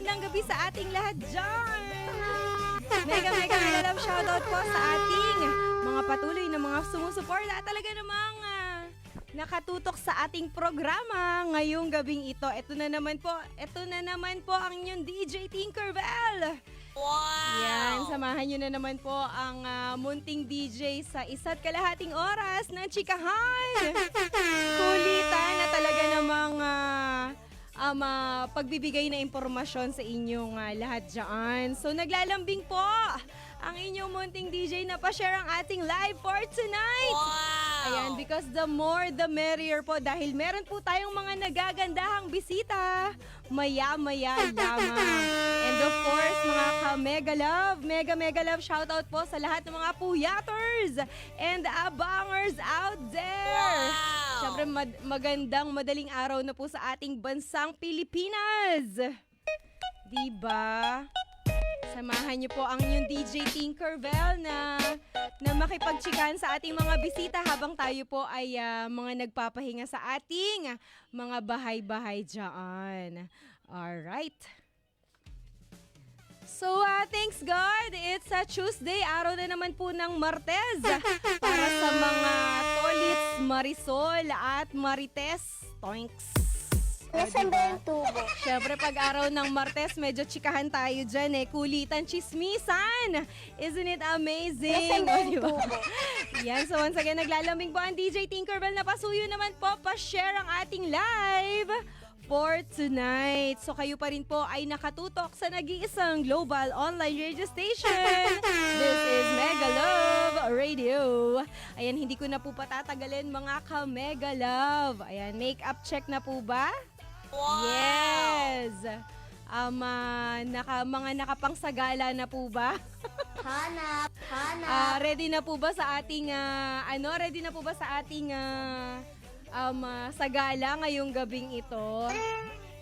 magandang gabi sa ating lahat dyan. Mega love shoutout po sa ating mga patuloy na mga sumusuporta at talaga namang nakatutok sa ating programa ngayong gabing ito. Ito na naman po ang inyong DJ Tinkerbell. Wow! Yan, samahan nyo na naman po ang munting DJ sa isa't kalahating oras na chikahan. Kulitan na talaga namang pagbibigay na impormasyon sa inyong lahat dyan. So naglalambing po ang inyong munting DJ na pa-share ang ating live for tonight. Wow! Ayan, because the more the merrier po dahil meron po tayong mga nagagandahang bisita maya-maya lamang. And of course, mga mega love shoutout po sa lahat ng mga puyaters and abangers out there. Wow! Siyempre, magandang madaling araw na po sa ating bansang Pilipinas. Diba? Samahan niyo po ang inyong DJ Tinkerbell na makipagtsikan sa ating mga bisita habang tayo po ay mga nagpapahinga sa ating mga bahay-bahay dyan. Alright. So, thanks God, it's a Tuesday, araw na naman po ng Martes para sa mga Tolits, Marisol at Marites. Toinks. Nasaan ba yung tubo? Siyempre, pag araw ng Martes, medyo chikahan tayo dyan kulitan, chismisan. Isn't it amazing? Nasaan ba yung Diba? tubo? Yan, so once again, naglalambing po ang DJ Tinkerbell na pasuyo naman po, pa-share ang ating live for tonight. So kayo pa rin po ay nakatutok sa nag-iisang global online radio station. This is Mega Love Radio. Ayan, hindi ko na po patatagalin mga ka-Mega Love. Ayan, make-up check na po ba? Wow! Yes! Mga nakapangsagala na po ba? Hanap. Ready na po ba sa ating ready na po ba sa ating sagala ngayong gabing ito?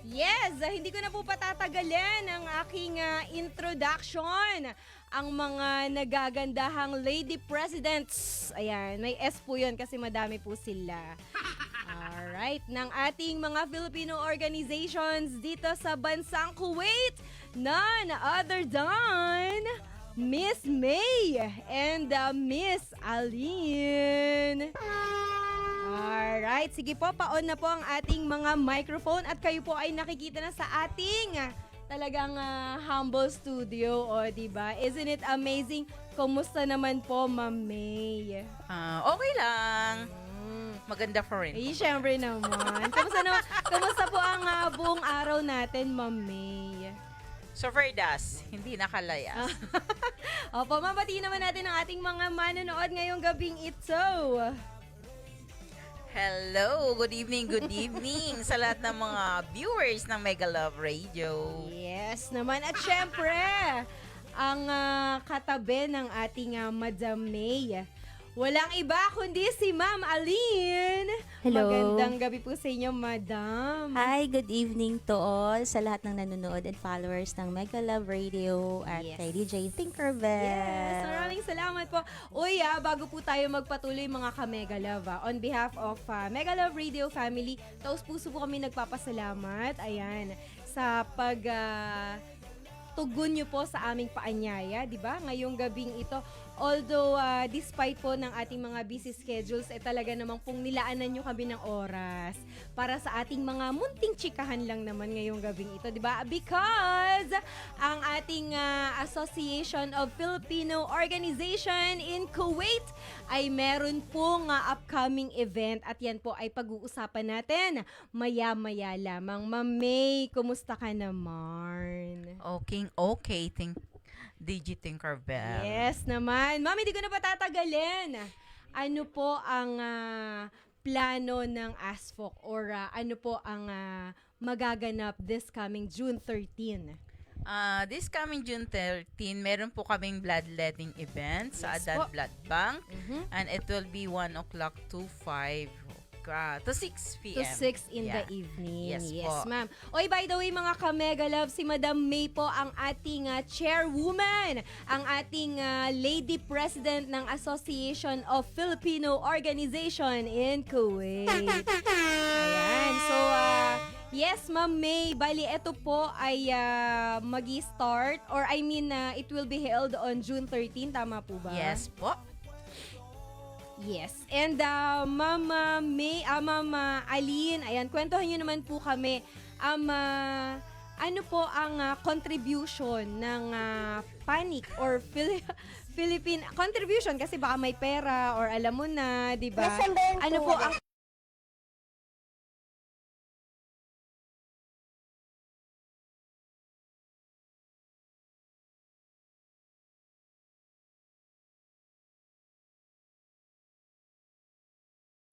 Yes, hindi ko na po patatagalin ang aking introduction. Ang mga nagagandahang lady presidents. Ayan, may S po yun kasi madami po sila. Alright, ng ating mga Filipino organizations dito sa bansang Kuwait. None other than Miss May and Miss Aline. Alright, sige po, pa-on na po ang ating mga microphone at kayo po ay nakikita na sa ating talagang humble studio, diba? Isn't it amazing? Kumusta naman po, Ma'am May? Okay lang. Maganda pa rin. Syempre naman. Kamusta po ang buong araw natin, Ma'am May? So, Verdas, hindi nakalayas. Opo, mabati naman natin ang ating mga manonood ngayong gabing ito. Hello, good evening sa lahat ng mga viewers ng Mega Love Radio. Yes naman. At syempre, ang katabi ng ating Madam May. Walang iba kundi si Ma'am Aline. Hello. Magandang gabi po sa inyo, Madam. Hi, good evening to all sa lahat ng nanonood and followers ng Mega Love Radio at Yes. kay DJ Tinkerbell. Yes, maraming salamat po. Uy, bago po tayo magpatuloy mga ka-Mega Love, on behalf of Mega Love Radio family, taos puso po kami nagpapasalamat. Ayan, sa tugon nyo po sa aming paanyaya, di ba? Ngayong gabing ito. Although, despite po ng ating mga busy schedules, talaga namang pong nilaanan nyo kami ng oras para sa ating mga munting chikahan lang naman ngayong gabing ito, di ba? Because ang ating Association of Filipino Organization in Kuwait ay meron pong upcoming event at yan po ay pag-uusapan natin maya-maya lamang. Ma'am May, kumusta ka naman? Okay, DJ Tinkerbell. Yes naman. Ma'am, hindi ko na patatagalin. Ano po ang plano ng ASFOC or ano po ang magaganap this coming June 13? This coming June 13, meron po kaming bloodletting event sa Yes Adad po. Blood Bank. Mhm. And it will be 1 o'clock to 5 to 6 p.m. To 6 in Yeah. the evening. Yes po. ma'am. Oy, by the way, mga ka-Mega Love, si Madam May po ang ating chairwoman, ang ating lady president ng Association of Filipino Organization in Kuwait. Ayan. So, Yes, Ma'am May. Bali, ito po ay mag-start or it will be held on June 13. Tama po ba? Yes po. Yes. And Ma'am May, Ma'am Aline, ayan, kwentuhan nyo naman po kami. Ano po ang contribution ng Panic or Philippine contribution kasi baka may pera or alam mo na, 'di ba? December Ano 2. po ang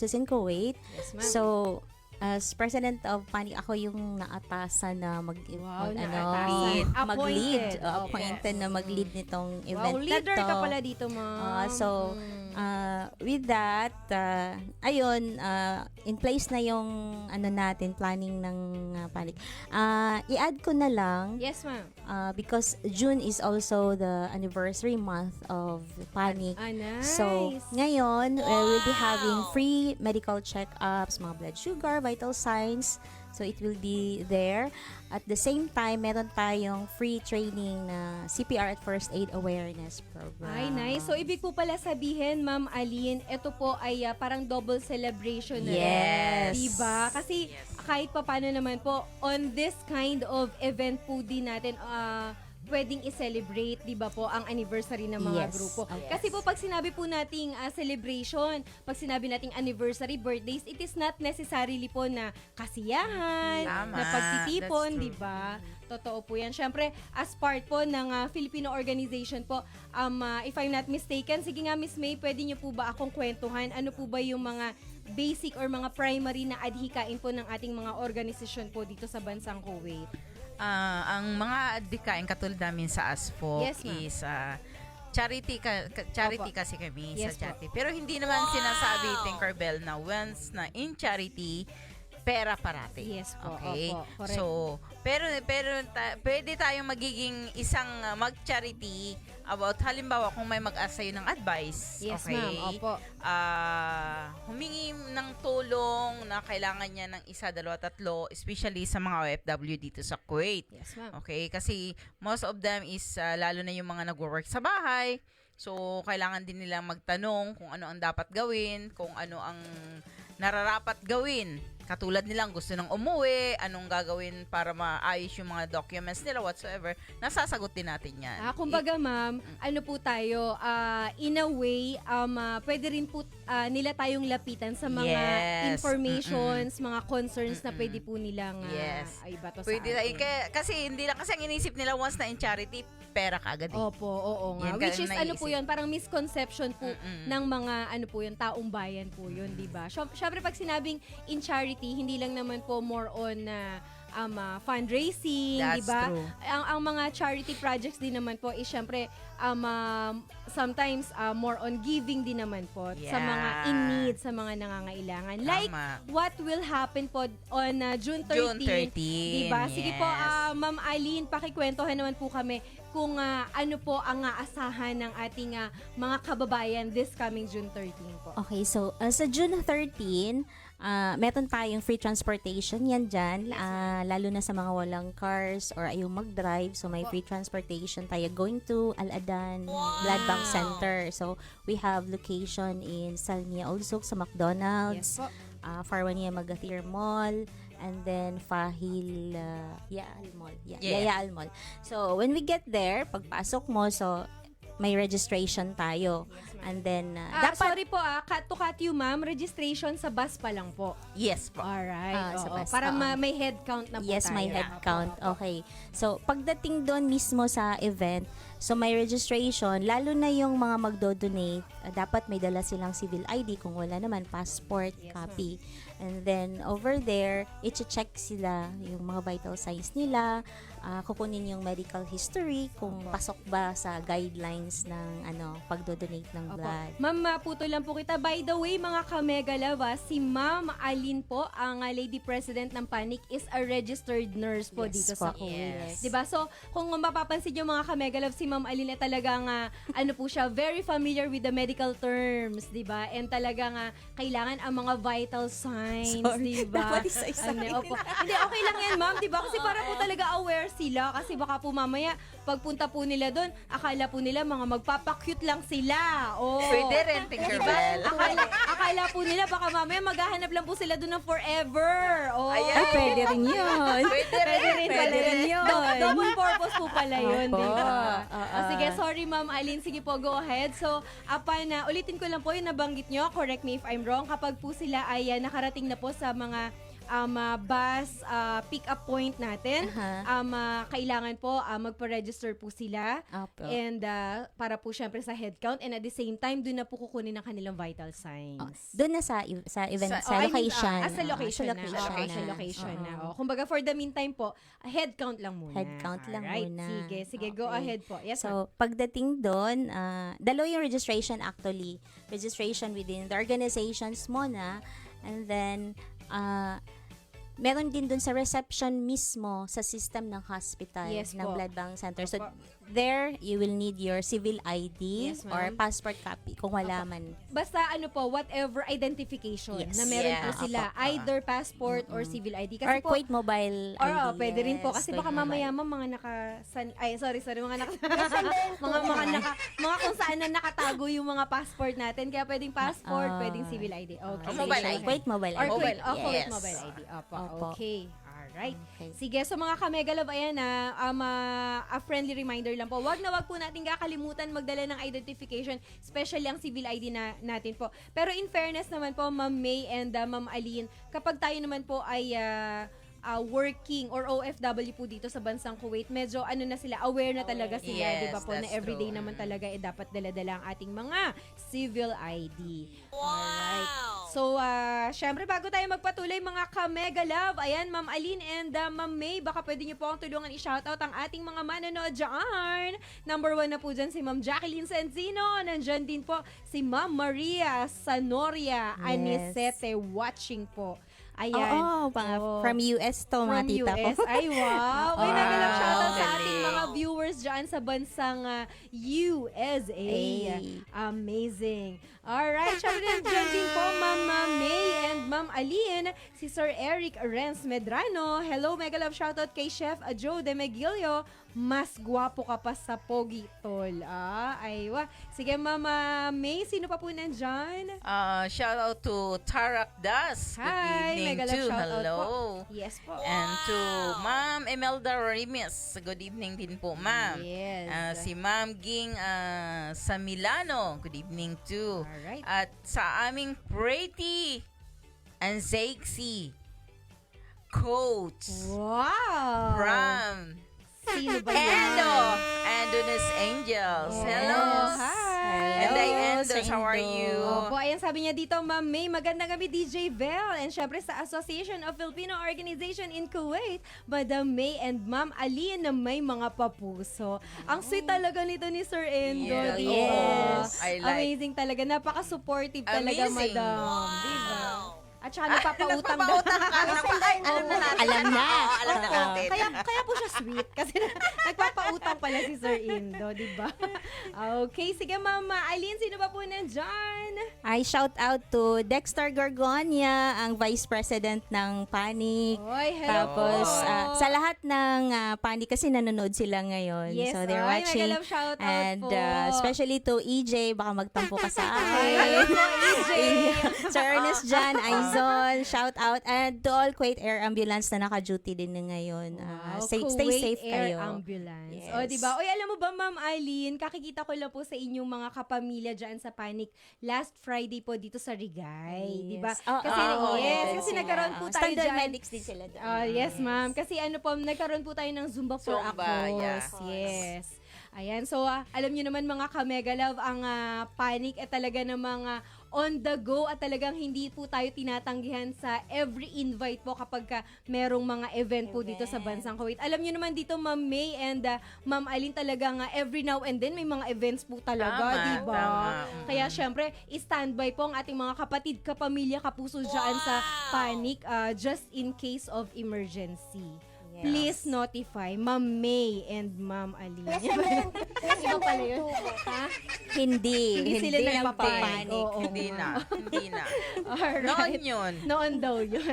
Just in Kuwait. Yes, ma'am. So, as president of PANIC, ako yung naatasan na Wow, mag-lead. naatasan. Appointed. Appointed na mag-lead nitong wow, event leader na to. ka pala dito, Ma'am. So, with that, ayun, in place na yung planning ng PANIC. I-add ko na lang, Yes, ma'am. because June is also the anniversary month of PANIC. Nice. So, ngayon, we'll be having free medical check-ups, mga blood sugar, vital signs. So, it will be there. At the same time, meron tayong free training na CPR at First Aid Awareness Program. Ay, nice. So, ibig po pala sabihin, Ma'am Aline, ito po ay parang double celebration na rin. Yes. Diba? Kasi kahit pa paano naman po, on this kind of event po din natin, pwedeng i-celebrate, di ba po, ang anniversary ng mga Yes. grupo. Yes. Kasi po, pag sinabi po nating celebration, pag sinabi nating anniversary, birthdays, it is not necessarily po na kasiyahan, Tama. na pagtitipon, That's true. di ba? Totoo po yan. Siyempre, as part po ng Filipino organization po, if I'm not mistaken, sige nga, Miss May, pwede niyo po ba akong kwentuhan? Ano po ba yung mga basic or mga primary na adhikain po ng ating mga organisasyon po dito sa bansang Kuwait? Ang mga adhikain katulad namin sa ASFO Yes, ma'am. is charity Opo. kasi kami Yes sa po. charity. Pero hindi naman sinasabi, Tinkerbell, na once na in charity, pera parati. Yes po, Okay? opo, correct. So, pero pwede tayong magiging isang mag-charity about halimbawa kung may mag-ask sa'yo ng advice. Yes, okay? ma'am. Opo. Humingi ng tulong na kailangan niya ng isa, dalawa, tatlo, especially sa mga OFW dito sa Kuwait. Yes, ma'am. Okay? Kasi most of them is lalo na yung mga nagwo-work sa bahay. So, kailangan din nilang magtanong kung ano ang dapat gawin, kung ano ang nararapat gawin. Katulad nilang gusto nang umuwi, anong gagawin para maayos yung mga documents nila, whatsoever. Nasasagot din natin yan. Kumbaga ma'am, ano po tayo, in a way, pwede rin po nila tayong lapitan sa mga Yes. informations, mga concerns na pwede po nilang Yes. ibato sa Pwede na, atin. kasi hindi lang kasi ang inisip nila once na in charity, pera kaagad. Opo, oo nga. Yan, Which ganun is ano po naisip. yun, parang misconception po ng mga ano po yun, taong bayan po yun, di ba? Syempre pag sinabing in charity, hindi lang naman po more on fundraising, di That's ba? true. Ang mga charity projects din naman po is syempre sometimes more on giving din naman po sa mga in need, sa mga nangangailangan. Like what will happen po on June 13. June 13, Diba? Sige po, yes. Ma'am Aline, pakikwentuhan naman po kami kung ano po ang asahan ng ating mga kababayan this coming June 13 po. Okay, so sa June 13, meron tayong free transportation yan dyan, lalo na sa mga walang cars or ayaw mag-drive. So may free transportation tayo going to Al-Adan Blood Bank Center. So we have location in Salmia also sa McDonald's, Yes po. Farwania Magathir Mall, and then Fahil Yaal Mall. Yeah. Yaal Mall. So when we get there, pagpasok mo, so may registration tayo. And then, dapat... Sorry po, to cut you, ma'am, registration sa bus pa lang po. Yes po. Alright, Sa oo. bus, Para oo. may head count na po Yes, tayo. may head Opo, count. opo. Okay. So, pagdating doon mismo sa event, so may registration, lalo na yung mga magdo-donate, dapat may dala silang civil ID, kung wala naman, passport, Yes, copy. And then, over there, i-check sila yung mga vital signs nila, kukunin yung medical history, kung pasok ba sa guidelines ng pagdo-donate ng Opo. blood. Ma'am, maputo lang po kita. By the way, mga kamegalava, si Ma'am Aline po, ang Lady President ng PANIC, is a registered nurse po Yes dito po. sa Kuwait. Yes. Diba? So, kung mapapansin nyo mga kamegalav, si Ma'am Aline talagang, ano po siya, very familiar with the medical terms, diba? And talagang kailangan ang mga vital signs signs, Sorry. di ba? Dapat isa-isahin. Opo. Hindi, okay lang yan, ma'am, di ba? Kasi para po talaga aware sila. Kasi baka po mamaya, pagpunta po nila doon, akala po nila mga magpapakute lang sila. Oh. Pwede rin, Tinkerbell. Akala po nila, baka mamaya maghahanap lang po sila doon ng forever. Oh. Ayan. Ay, pwede rin yun. Pwede rin yun. Double purpose po pala yun, Opo. di ba? Oo. Sige, sorry Ma'am Alin. Sige po, go ahead. So, ulitin ko lang po yung nabanggit nyo. Correct me if I'm wrong. Kapag po sila ay nakarating na po sa mga bus pick-up point natin, kailangan po magpa-register po sila. Opo. And para po syempre sa head count. And at the same time, doon na po kukunin ang kanilang vital signs. Doon na sa event, sa location. Sa location na. Sa Okay, sa location na. Kumbaga, for the meantime po, head count lang muna. Head count lang Alright, muna. Sige, go Okay. ahead po. Yes, ma'am. So, pagdating doon, dalawa yung registration actually. Registration within the organizations muna. And then, meron din doon sa reception mismo sa system ng hospital Yes ng po. blood bank center. So, Opo. there, you will need your civil ID Yes, or ma'am. passport copy kung wala man. Basta whatever identification Yes. na meron Yeah. po sila, either passport or civil ID. Kasi Or po, Kuwait Mobile or ID. pwede rin po kasi Kuwait baka Mobile. mamaya mga mga kung saan na nakatago yung mga passport natin. Kaya pwedeng passport, pwedeng civil ID. Okay. Or mobile Sige. ID. Kuwait Mobile Or ID. Kuwait, Mobile, Kuwait yes. Mobile ID. Opo. Opo. Okay. Alright. Okay. Sige, so mga kamegalove, ayan a friendly reminder lang po. Wag po natin kakalimutan magdala ng identification, especially ang civil ID natin po. Pero in fairness naman po, Ma'am May and Ma'am Aline, kapag tayo naman po ay working or OFW po dito sa bansang Kuwait, medyo na sila, aware na talaga sila, Yes, di ba po, na that's everyday true. naman talaga dapat dala-dala ang ating mga civil ID. Alright. So, syempre, bago tayo magpatuloy, mga ka-mega love, ayan, Ma'am Aline and Ma'am May, baka pwede niyo po akong tulungan i-shoutout ang ating mga manonood dyan. Number 1 na po dyan si Ma'am Jacqueline Senzino. Nandyan din po si Ma'am Maria Sanoria Anisete watching po. Ayan. Oo, from US to, mga From tita US. ko. Ay, wow. May nagalang shoutout sa ating galing. mga viewers dyan sa bansang USA. Amazing. Alright. Shoutout dyan din po, Ma'am May and Ma'am Aline, si Sir Eric Renz Medrano. Hello, mega love shoutout kay Chef Joe De Megilio. Mas gwapo ka pa sa Pogi, tol. Aywa. Sige, Ma'am May, sino pa po nandyan? Shout out to Tarak Das. Good Hi, evening mega love too. shoutout Hello. po. Yes po. And to Ma'am Emelda Rimes. Good evening din po, Ma'am. Yes. Si Ma'am Ging sa Milano. Good evening too. Alright. At sa aming pretty and sexy coach Wow! from Sino ba yan? Andonis Angels. Hello. Hi! And Hello, Andos, how are Endo. you? Opo, ayan sabi niya dito, Ma'am May, magandang gabi DJ Vel. And syempre sa Association of Filipino Organization in Kuwait, Madam May and Ma'am Aline na may mga papuso. Ang sweet talaga nito ni Sir Endo. Yes. di ba? Yes. I like. Amazing talaga. Napaka-supportive talaga, Amazing. Madam. Di ba? At saka nagpapautang daw. Alam na natin. Alam na. Oo, alam na Oo, natin. kaya po siya sweet kasi nagpapautang pala si Sir Indo, di ba? Okay, sige Mama Aline, sino ba po nandyan? I shout out to Dexter Gorgonia, ang Vice President ng PANIC. Oy, hello Tapos, po. sa lahat ng PANIC, kasi nanonood sila ngayon. Yes, so, they're ay, watching. mega love shoutout And po. Especially to EJ, baka magtampo ka sa Ay, akin. hello po, EJ. Sir Ernest Jan, Aizon, shout out. And to all Kuwait Air Ambulance na naka-duty din na ngayon. Wow, Stay Kuwait safe Air kayo. Ambulance. Yes. O, diba? Oy, alam mo ba, Ma'am Eileen, kakikita ko lang po sa inyong mga kapamilya dyan sa Panic last Friday po dito sa Rigay. Yes. Diba? Oo, Kasi, oo, yes, oo, kasi sila. nagkaroon po tayo Standard dyan. medics din sila dyan. Yes, ma'am. Kasi nagkaroon po tayo ng Zumba for Zumba, Akos. yeah. Yes. Ayan, so alam niyo naman mga ka-mega love, ang Panic ay talaga ng mga on the go at talagang hindi po tayo tinatanggihan sa every invite po kapag merong mga event po dito sa bansang Kuwait. Alam niyo naman dito, Ma'am May and Ma'am Aline, talagang every now and then may mga events po talaga, Tama, di ba? tama. Kaya syempre, standby po ang ating mga kapatid, kapamilya, kapuso dyan sa Panic just in case of emergency. Yes. please notify Ma'am May and Ma'am Aline. Iba pala yun. Ha? Hindi sila nagpapanik. nagpapanik. Oo Hindi nga. hindi na. Alright. Noon yun. Noon daw yun.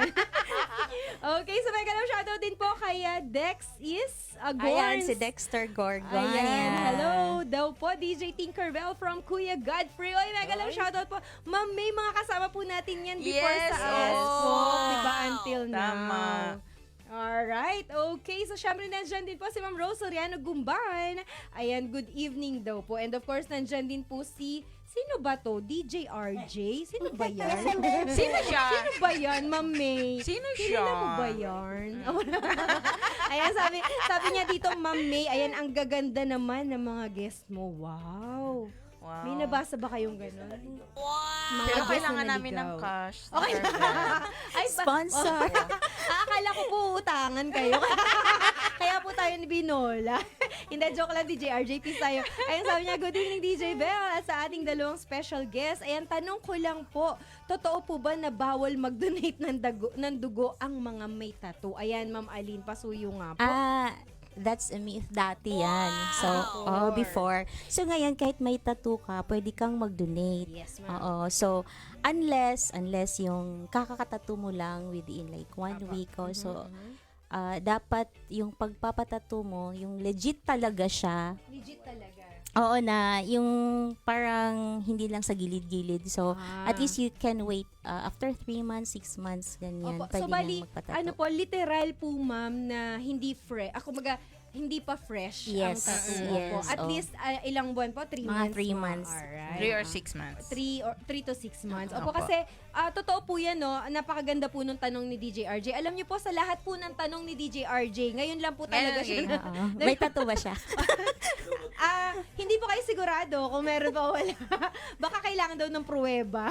Okay, so may galaw shoutout din po kay Dex is Ayan, Gorns. si Dexter Gorgon. Ayan, hello daw po, DJ Tinkerbell from Kuya Godfrey. Oy, mega love shoutout po. Ma'am, may mga kasama po natin yan before Yes, sa oo. Asphalt, diba, until Tama. now. Alright, okay. So, syempre, nandyan din po si Ma'am Rose Soriano Gumban. Ayan, good evening daw po. And of course, nandyan din po si, sino ba to? DJ RJ? Sino ba yan? Sino siya? Sino ba yan, Ma'am May? Sino siya? Kilala mo ba yan? Ayan, sabi niya dito, Ma'am May, ayan, ang gaganda naman ng mga guest mo. Wow. Wow. May nabasa ba kayong gano'n? Wow. Pero kailangan namin ng cash. Okay. Ay, Sponsor. Akala ko po utangan kayo. Kaya po tayo ni Binola. Hindi, joke lang, DJ RJ. Peace tayo. Ayun, sabi niya, good evening, DJ Bell. At sa ating dalawang special guest. Ayan, tanong ko lang po, totoo po ba na bawal mag-donate ng dugo ang mga may tattoo? Ayan, Ma'am Aline, pasuyo nga po. That's a myth dati yan. So, before. So, ngayon, kahit may tattoo ka, pwede kang mag-donate. Yes, ma'am. Oo. So, unless yung kakakatattoo mo lang within like 1 week o so, dapat yung pagpapatattoo mo, yung legit talaga siya. Legit talaga. Oo na, yung parang hindi lang sa gilid-gilid. So, at least you can wait after 3 months, 6 months, ganyan. Opo. Pwede So, bali, nang magpatattoo. ano po, literal po, ma'am, na hindi fresh. Ako hindi pa fresh ang Yes, tattoo. yes, Opo. At oh. least, ilang buwan po? 3 Mga months? 3 ma'am. months. Alright. 3 or 6 months. 3 to 6 months. Opo, Opo. kasi totoo po yan, no? Napakaganda po nung tanong ni DJ RJ. Alam niyo po, sa lahat po ng tanong ni DJ RJ, ngayon lang po talaga siya. Oo. May tattoo ba siya? Hindi po kayo sigurado kung meron pa o wala. Baka kailangan daw ng pruweba.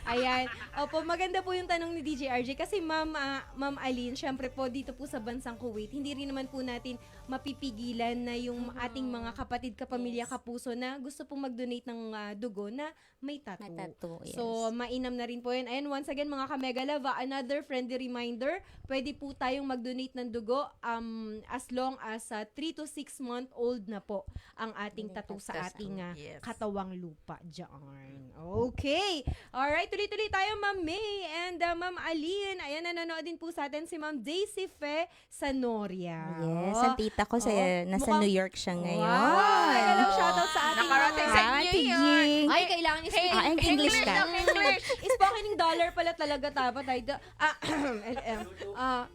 Ayan. Opo, maganda po yung tanong ni DJ RJ kasi Ma'am Aline, syempre po dito po sa bansang Kuwait, hindi rin naman po natin mapipigilan na yung ating mga kapatid, kapamilya, kapuso na gusto pong mag-donate ng dugo na may tattoo. May tattoo, yes. So, mainam na rin po yun. Ayan, once again, mga Kamegalava, another friendly reminder, pwede po tayong mag-donate ng dugo as long as 3 to 6 month old na po ang ating tattoo sa ating Yes. katawang lupa dyan. Okay. Alright, tuloy-tuloy tayo, Ma'am May and Ma'am Aline. Ayan, nanonood din po sa atin si Ma'am Daisy Fe Sanoria. Yes, Oh. ang tita ko Oo. nasa New York siya ngayon. Wow! Hello, shoutout sa ating Nakarating sa inyo yun. Tiging. Ay, kailangan i-speak. English ka. English. Spoken dollar pala talaga dapat ay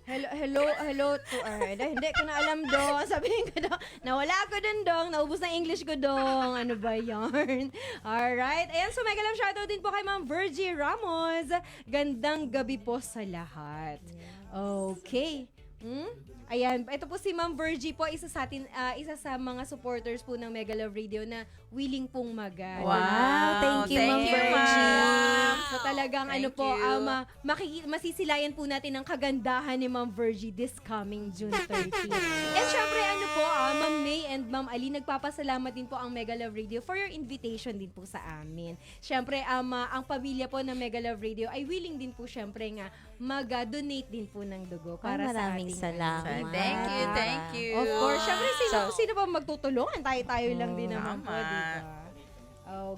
hello to hindi ko na alam dong. Sabihin ko dong, nawala ako dun dong, naubos na English ko dong. Ano ba yarn? Alright. Ayan, so mega love shoutout din po kay Ma'am Virgie Ramos. Gandang gabi po sa lahat. Okay. Ayan, ito po si Ma'am Virgie po, isa sa mga supporters po ng Mega Love Radio na willing pong Wow, thank you, Ma'am Virgie. So talagang Thank ano po, you. masisilayan po natin ang kagandahan ni Ma'am Virgie this coming June 13. And syempre ano po, Ma'am May and Ma'am Ali, nagpapasalamat din po ang Mega Love Radio for your invitation din po sa amin. Syempre, ang pamilya po ng Mega Love Radio ay willing din po syempre nga mag-donate din po ng dugo para sa Maraming ating salamat. Thank you. Of course. Syempre, sino ba magtutulungan? Tayo lang din naman po, tama. diba?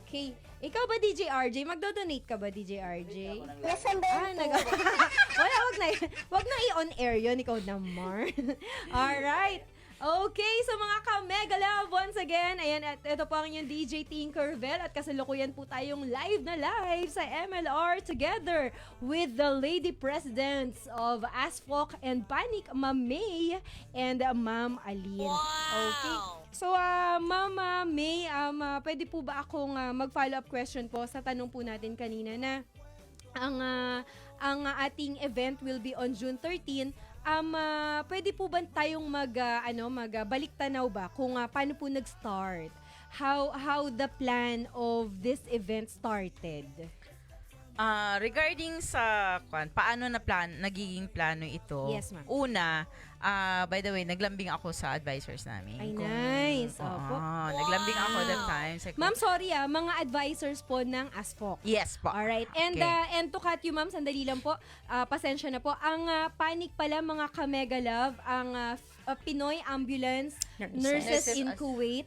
Okay. Ikaw ba, DJ RJ? Magdo-donate ka ba, DJ RJ? Wag na i-on air yun. Ikaw naman. Alright. Okay, so mga ka-Mega-Love, once again, ayan, at ito po ang inyong DJ Tinkerbell at kasalukuyan po tayong live sa MLR together with the Lady Presidents of Asphalt and Panic, Ma'am May and Ma'am Aline. Okay. So, Ma'am May, pwede po ba akong mag-follow-up question po sa tanong po natin kanina na ang ating event will be on June 13. Pwede po ba tayong magbalik tanaw ba kung paano po nag-start? How the plan of this event started? Regarding sa paano nagiging plano ito? Yes, ma'am. Una, By the way, naglambing ako sa advisors namin. Ay, Kung- nice. Oo, Opo. naglambing ako that time. Sabi ko, Ma'am, sorry mga advisors po ng ASFOC. yes po. Alright. And, Okay. and to cut you, ma'am, sandali lang po. Pasensya na po. Ang PANIC pala, mga ka-mega love, ang Pinoy Ambulance Nurses in Kuwait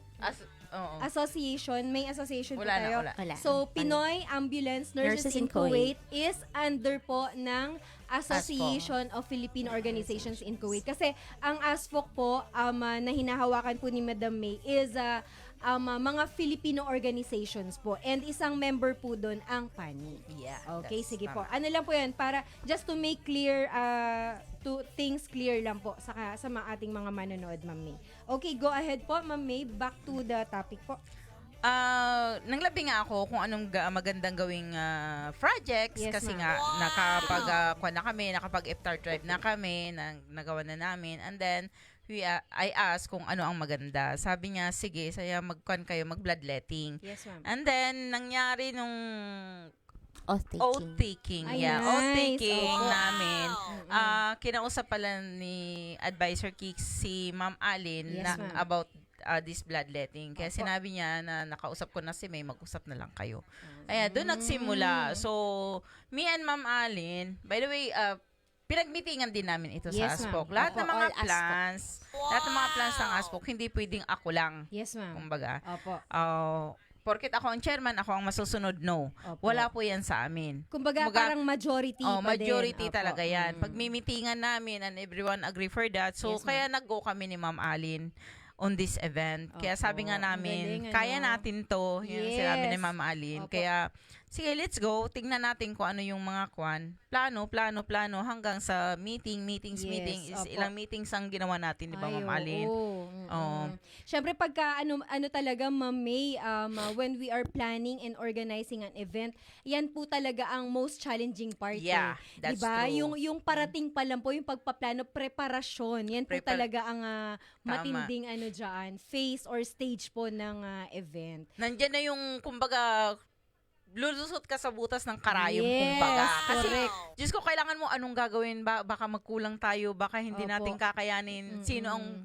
Oo. Association. May association po Wala na, tayo. wala. Wala. So, Pinoy Ambulance Nurses in Kuwait is under po ng Association of Filipino Organizations in Kuwait. Kasi ang ASFOC po na hinahawakan po ni Madam May is mga Filipino organizations po. And isang member po doon ang PANI. Yeah. Okay, that's sige po. tama. Ano lang po yan, para just to make clear, to things clear lang po sa mga ating mga manonood, Ma'am May. Okay, go ahead po, Ma'am May. Back to the topic po. Nanglabi nga ako kung anong magandang gawing projects Yes, kasi ma'am. nga nakapag iftar tribe na kami, nagawa na namin, and then I asked kung ano ang maganda. Sabi niya, sige, saya mag-bloodletting. Yes, ma'am. And then nangyari nung Oath-taking. oath-taking. Ay, Yeah, nice. oath-taking Opo. namin. Kinausap pala ni Advisor Kik si Ma'am Alin Yes, na ma'am. about this bloodletting. Kaya Opo. sinabi niya na nakausap ko na si May, mag-usap na lang kayo. Kaya doon nagsimula. So, me and Ma'am Alin, by the way, pinag-meetingan din namin ito Yes, sa ma'am. ASPOC. Lahat Opo, ng mga all ASPOC. plans, lahat ng mga plans ng ASPOC, hindi pwedeng ako lang. Yes, ma'am. Kumbaga, Opo. porket ako ang chairman, ako ang masusunod, no. Opo. Wala po yan sa amin. Kumbaga, parang majority pa din. Majority Opo. talaga yan. Pag mimitingan namin and everyone agree for that, so Yes, ma'am. kaya nag-go kami ni Ma'am Alin on this event. Kaya Opo. sabi nga Ang namin, galing, kaya ano? natin to. Yan ang Yes. sinabi ni Ma'am Alin. Opo. Kaya, sige, let's go. Tingnan natin kung ano yung mga plano, hanggang sa meetings. Yes, opo. Ilang meetings ang ginawa natin, di ba, Ma'am Alin? Oo. Oo. Siyempre, pagka ano talaga, Ma'am May, when we are planning and organizing an event, yan po talaga ang most challenging part. Yeah, that's diba? true. Yung parating pa lang po, yung pagpaplano, preparasyon, yan po talaga ang matinding dyan, phase or stage po ng event. Nandyan na yung, kumbaga, lulusot ka sa butas ng karayom, Yes, kumbaga. Kasi, correct. Diyos ko, kailangan mo anong gagawin, baka magkulang tayo, baka hindi Opo. natin kakayanin, sino ang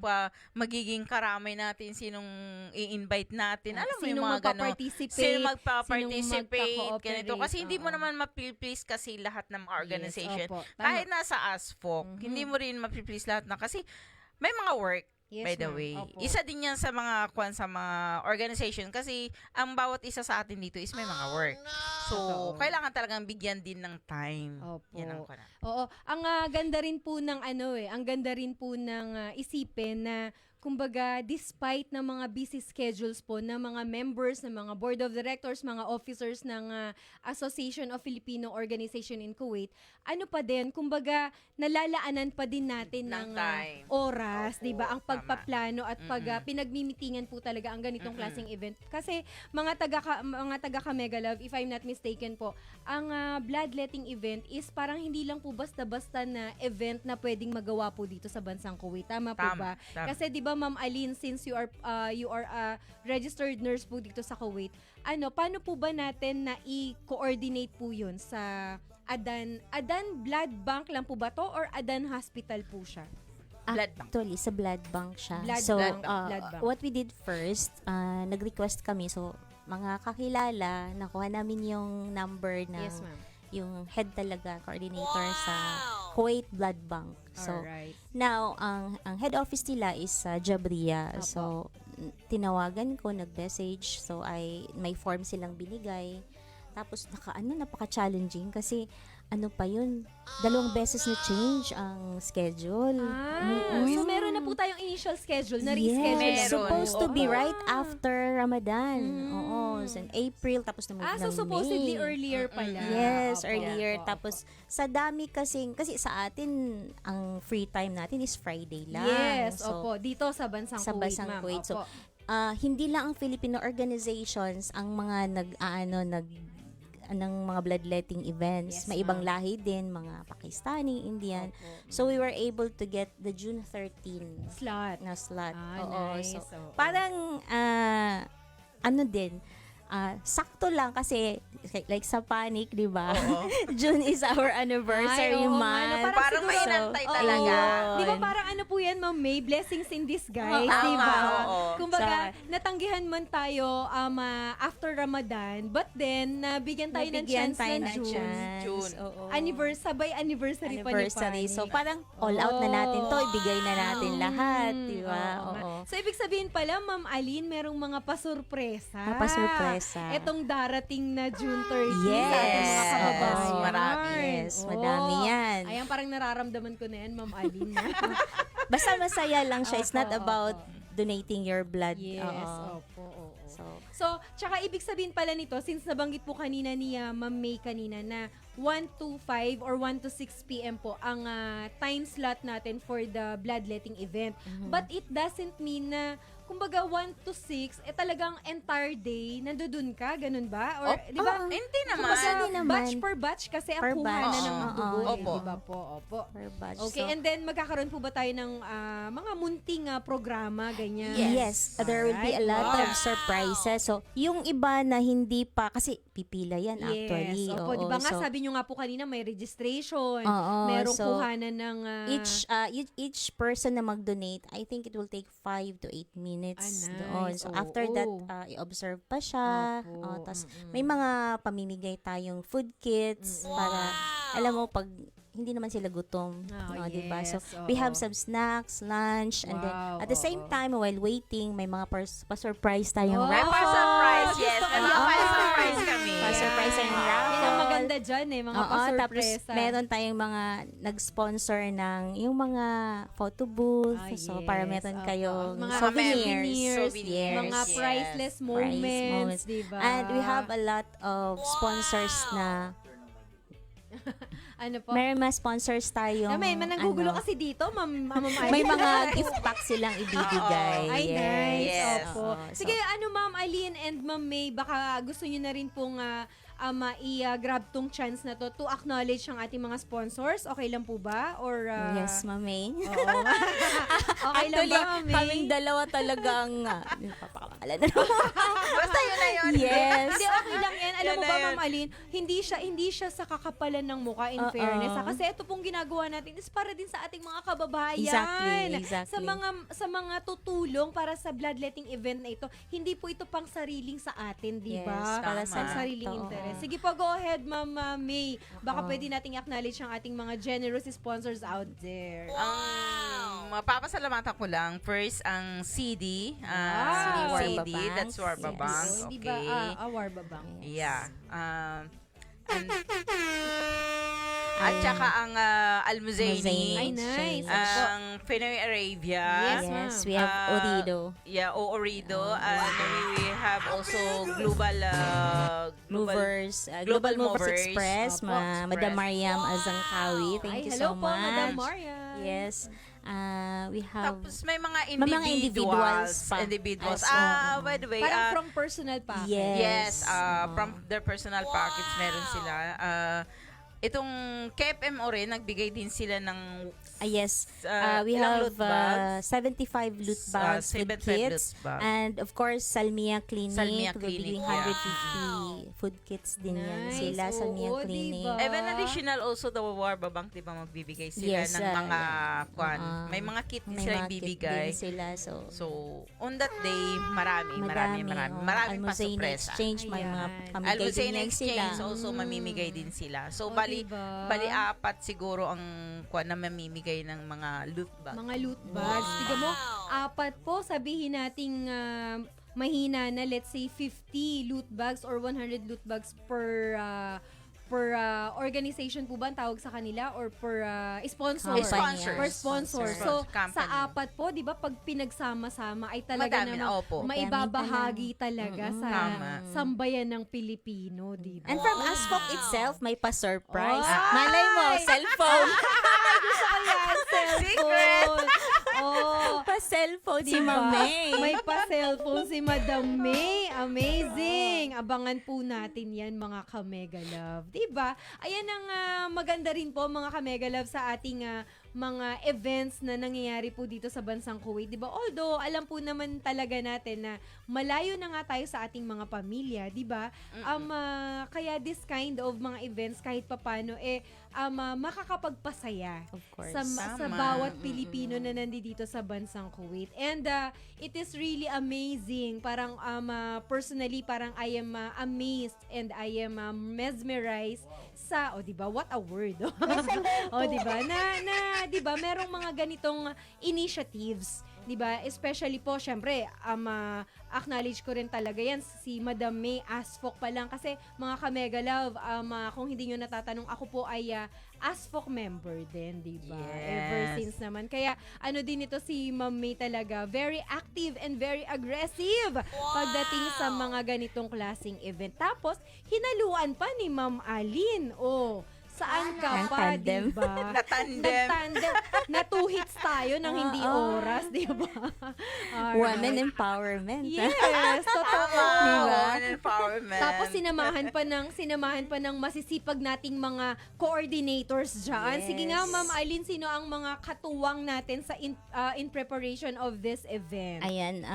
magiging karamay natin, sinong i-invite natin, alam mo Sino yung mga gano'n. magpa-participate, Sino sinong magpa-participate, magka-cooperate, ganito. Kasi hindi mo oo. naman mapiplease kasi lahat ng mga organization. Yes, opo. Tama. Kahit nasa ASFOC, hindi mo rin mapiplease lahat na, kasi may mga work. Yes, By the ma'am. way, Opo. isa din yan sa mga sa mga organization kasi ang bawat isa sa atin dito is may mga work. So, Totoo. kailangan talagang bigyan din ng time. Opo. Yan ang kuna. Oo, ang ganda rin po ng ang ganda rin po ng isipin na kumbaga despite ng mga busy schedules po ng mga members ng mga board of directors, mga officers ng Association of Filipino Organization in Kuwait, ano pa din, kumbaga nalalaanan pa din natin Ng ng time. oras, Opo, 'di ba? Ang tama. pagpaplano at pinagmimitingan po talaga ang ganitong klaseng event. Kasi mga taga Mega Love, if I'm not mistaken po, ang bloodletting event is parang hindi lang po basta-basta na event na pwedeng magawa po dito sa bansang Kuwait. Tama po ba? Tama. Kasi 'di ba Ma'am Aline, since you are a registered nurse po dito sa Kuwait, paano po ba natin na i-coordinate po 'yun sa Adan Blood Bank lang po ba to or Adan Hospital po siya? Blood bank. Actually, sa blood bank siya. Blood so, bank, blood bank. what we did first, nag-request kami. So, mga kakilala, nakuha namin yung number ng Yes, ma'am. yung head talaga, coordinator sa Kuwait Blood Bank. So, Alright. now, ang head office nila is sa Jabriya. Apo. So, tinawagan ko, nag-message. So, may form silang binigay. Tapos, napaka-challenging kasi, pa yun, 2 beses na change ang schedule. So meron na po tayong initial schedule na reschedule. Meron. na po. Supposed to be Oo. right after Ramadan. Oo, so in April, tapos na So supposedly earlier pala. Yes, Opo, earlier. opo, Tapos, sa dami kasi sa atin, ang free time natin is Friday lang. Yes, So, opo. Dito sa bansang sa Kuwait, bansang ma'am. Kuwait. So, Opo. hindi lang ang Filipino organizations ang mga ng mga bloodletting events. Yes, May ibang ma'am. lahi din, mga Pakistani, Indian. Opo. So, we were able to get the June 13 Slot. na slot. Ah, Oo. nice. So, Oo. parang, din, sakto lang kasi like sa Panic, di ba? Oo. June is our anniversary Ay, oo nga, no, month. Parang may siguro- inantay Oo. talaga. Di ba parang ano po yan, Ma'am May? Blessings in disguise, Oo, di ba? oo. Kumbaga, natanggihan man tayo after Ramadan, but then, nabigyan tayo ng Nabigyan chance tayo ng ng June. chance. June. Oo. Sabay anniversary pa ni Anniversary. Panic. So, parang all out na natin to. Ibigay na natin lahat. Di ba? Oo nga. Oo. So, ibig sabihin pala, Ma'am Aline, merong mga pasurpresa. Pasurpresa. Etong darating na June 30 Yes. sa ating mga kababayan. Marami. Yes, Oo. madami yan. Ayan, parang nararamdaman ko na yan, Ma'am Aline. Basta masaya lang siya. It's not Opo, about opo. donating your blood. Yes, Oo. opo, oo. So, Tsaka ibig sabihin pala nito, since nabanggit po kanina ni Ma'am May kanina na 1 to 5 or 1 to 6 p.m. po ang time slot natin for the bloodletting event. But it doesn't mean na kumbaga 1 to 6, talagang entire day, nandoon ka, ganun ba? Or, di ba? oo. Hindi naman. Kumbaga, Hindi naman. batch per batch kasi ang Per kuhanan batch. ng Oo. dugo, Opo. di ba po? Opo. per batch. Okay, So, and then magkakaroon po ba tayo ng mga munting programa, ganyan? Yes, there will be a lot Alright. of surprises. So, yung iba na hindi pa, kasi pipila yan actually. Yes, opo. Oo, Di ba nga so, sabi nyo nga po kanina may registration, Oo, merong so, kuhanan ng... each person na mag-donate, I think it will take 5 to 8 minutes nice. doon. So, Oo. after that, i-observe pa siya. Opo. Tapos, may mga pamimigay tayong food kits para, alam mo, pag hindi naman sila gutom. Oh, Diba? So, yes, we oo. have some snacks, lunch, and then, Wow, at the same oo. time, while waiting, may mga pa-surprise tayong Oh, May pa-surprise, yes. gusto ko May yan. pa-surprise kami. Pa-surprise and raffle. Yan ang maganda dyan mga Oo, tapos pa-surpresa. meron tayong mga nag-sponsor ng yung mga photo booth. So, para meron Opo. kayong Mga souvenirs. souvenirs, mga yes. priceless moments, diba? And we have a lot of sponsors na ano po? may mga sponsors tayong Na may mananggugulo ano, kasi dito, Ma'am may mga gift pack silang ibibigay. Ay, nice. Yes. Opo. Oo, so- Sige, Ma'am Aline and Ma'am May, baka gusto nyo na rin pong i-grab tong chance na to acknowledge ang ating mga sponsors. Okay lang po ba? Or, Yes, Mami. Oo. Okay lang Actually, ba, Ma'am May? kaming dalawa talagang papakalan na naman. Basta yun na yun. Yes. Hindi, okay lang yan. Alam Yan mo na ba, yun. Ma'am Aline, hindi siya sa kakapalan ng mukha, in Oo. fairness. Kasi ito pong ginagawa natin is para din sa ating mga kababayan. Exactly. Sa mga tutulong para sa bloodletting event na ito. Hindi po ito pang sariling sa atin, di ba? Yes, para Pang sa- sariling totoo. interest. Sige po, go ahead, Ma'am May. Baka pwede nating acknowledge ang ating mga generous sponsors out there. Mapapasalamatan ko lang. First, ang CD. Wow. CD, Warba that's Warba Banks. Banks. So, hindi ba, Okay. Warba Bank? Yeah. At saka ang Almuzaini. Ay, nice. Ang Pinoy Arabia. Yes, ma'am. Yes, we have Orido. Yeah, Orido. And we have also Global Movers, Global Global Movers Movers. Express, Opo, Madam Express. Mariam Azangkawi. Thank Ay, you hello so po, much. Madam Maria. Yes. We have Tapos may mga May mga individuals. individuals pa. Individuals. As By the way, Parang from personal package. Yes. yes, Oo. from their personal pockets meron sila. Itong KFM o rin, nagbigay din sila ng yes. We ilang have loot bags? 75 loot bags with 75 kits. loot bags. And of course, Salmia Clinic. Salmia We're Clinic, giving yeah. 150 food kits din yan Nice. sila. Salmia Oo, Clinic. diba? Even additional also the Warba Bank, di ba, magbibigay sila Yes, ng mga kwan. oo. May mga kit din May sila mga kit ibibigay. din sila. So, on that day, maraming pa Almuzaini sorpresa. Exchange, may mga Ayan. pamigay din Almuzaini yan sila. Exchange also mamimigay din sila. So, O, bali diba? apat siguro ang kwan na mamimigay ng mga loot bag. Mga loot bags. Tignan mo, apat po, sabihin nating mahina na, let's say 50 loot bags or 100 loot bags per organization po ba ang tawag sa kanila or per sponsor? Sponsors. Per sponsor. So, Company. sa apat po, di ba, pag pinagsama-sama ay talaga Madami, namang opo. maibabahagi talaga sa Tama. sambayan ng Pilipino, di ba? And from Asphalt itself, may pa-surprise. Oh. Malay mo, cellphone. Gusto ko yan, cellphone. Oh, Pa-cellphone si diba? Ma'am May. May pa-cellphone si Madam May. Amazing. Abangan po natin yan, mga ka-Mega Love. Diba? Ayan ang maganda rin po, mga ka-Mega Love, sa ating mga events na nangyayari po dito sa bansang Kuwait, 'di ba? Although alam po naman talaga natin na malayo na nga tayo sa ating mga pamilya, 'di ba? Kaya this kind of mga events kahit papano makakapagpasaya Of course. sa Tama. bawat Pilipino na nandito sa bansang Kuwait. And it is really amazing. Parang personally parang I am amazed and I am mesmerized sa, 'di ba? What a word. O, 'di ba? Na 'di ba, merong mga ganitong initiatives, 'di ba? Especially po, syempre, acknowledge ko rin talaga yan si Madam May Asfok pa lang kasi mga ka-Mega Love, kung hindi nyo natatanong, ako po ay Asfok member din, 'di ba? Yes. Ever since naman. Kaya ano din ito si Ma'am May talaga, very active and very aggressive pagdating sa mga ganitong klaseng event. Tapos hinaluan pa ni Ma'am Alin. Saan ka pa, Natandem. diba? Natandem. Natandem. Na 2 hits tayo ng hindi Oo. oras, diba? Alright. Women empowerment. Yes, totoo. Diba? Women empowerment. Tapos sinamahan pa ng masisipag nating mga coordinators diyan. Yes. Sige nga, Ma'am Aileen, sino ang mga katuwang natin sa in preparation of this event? Ayan,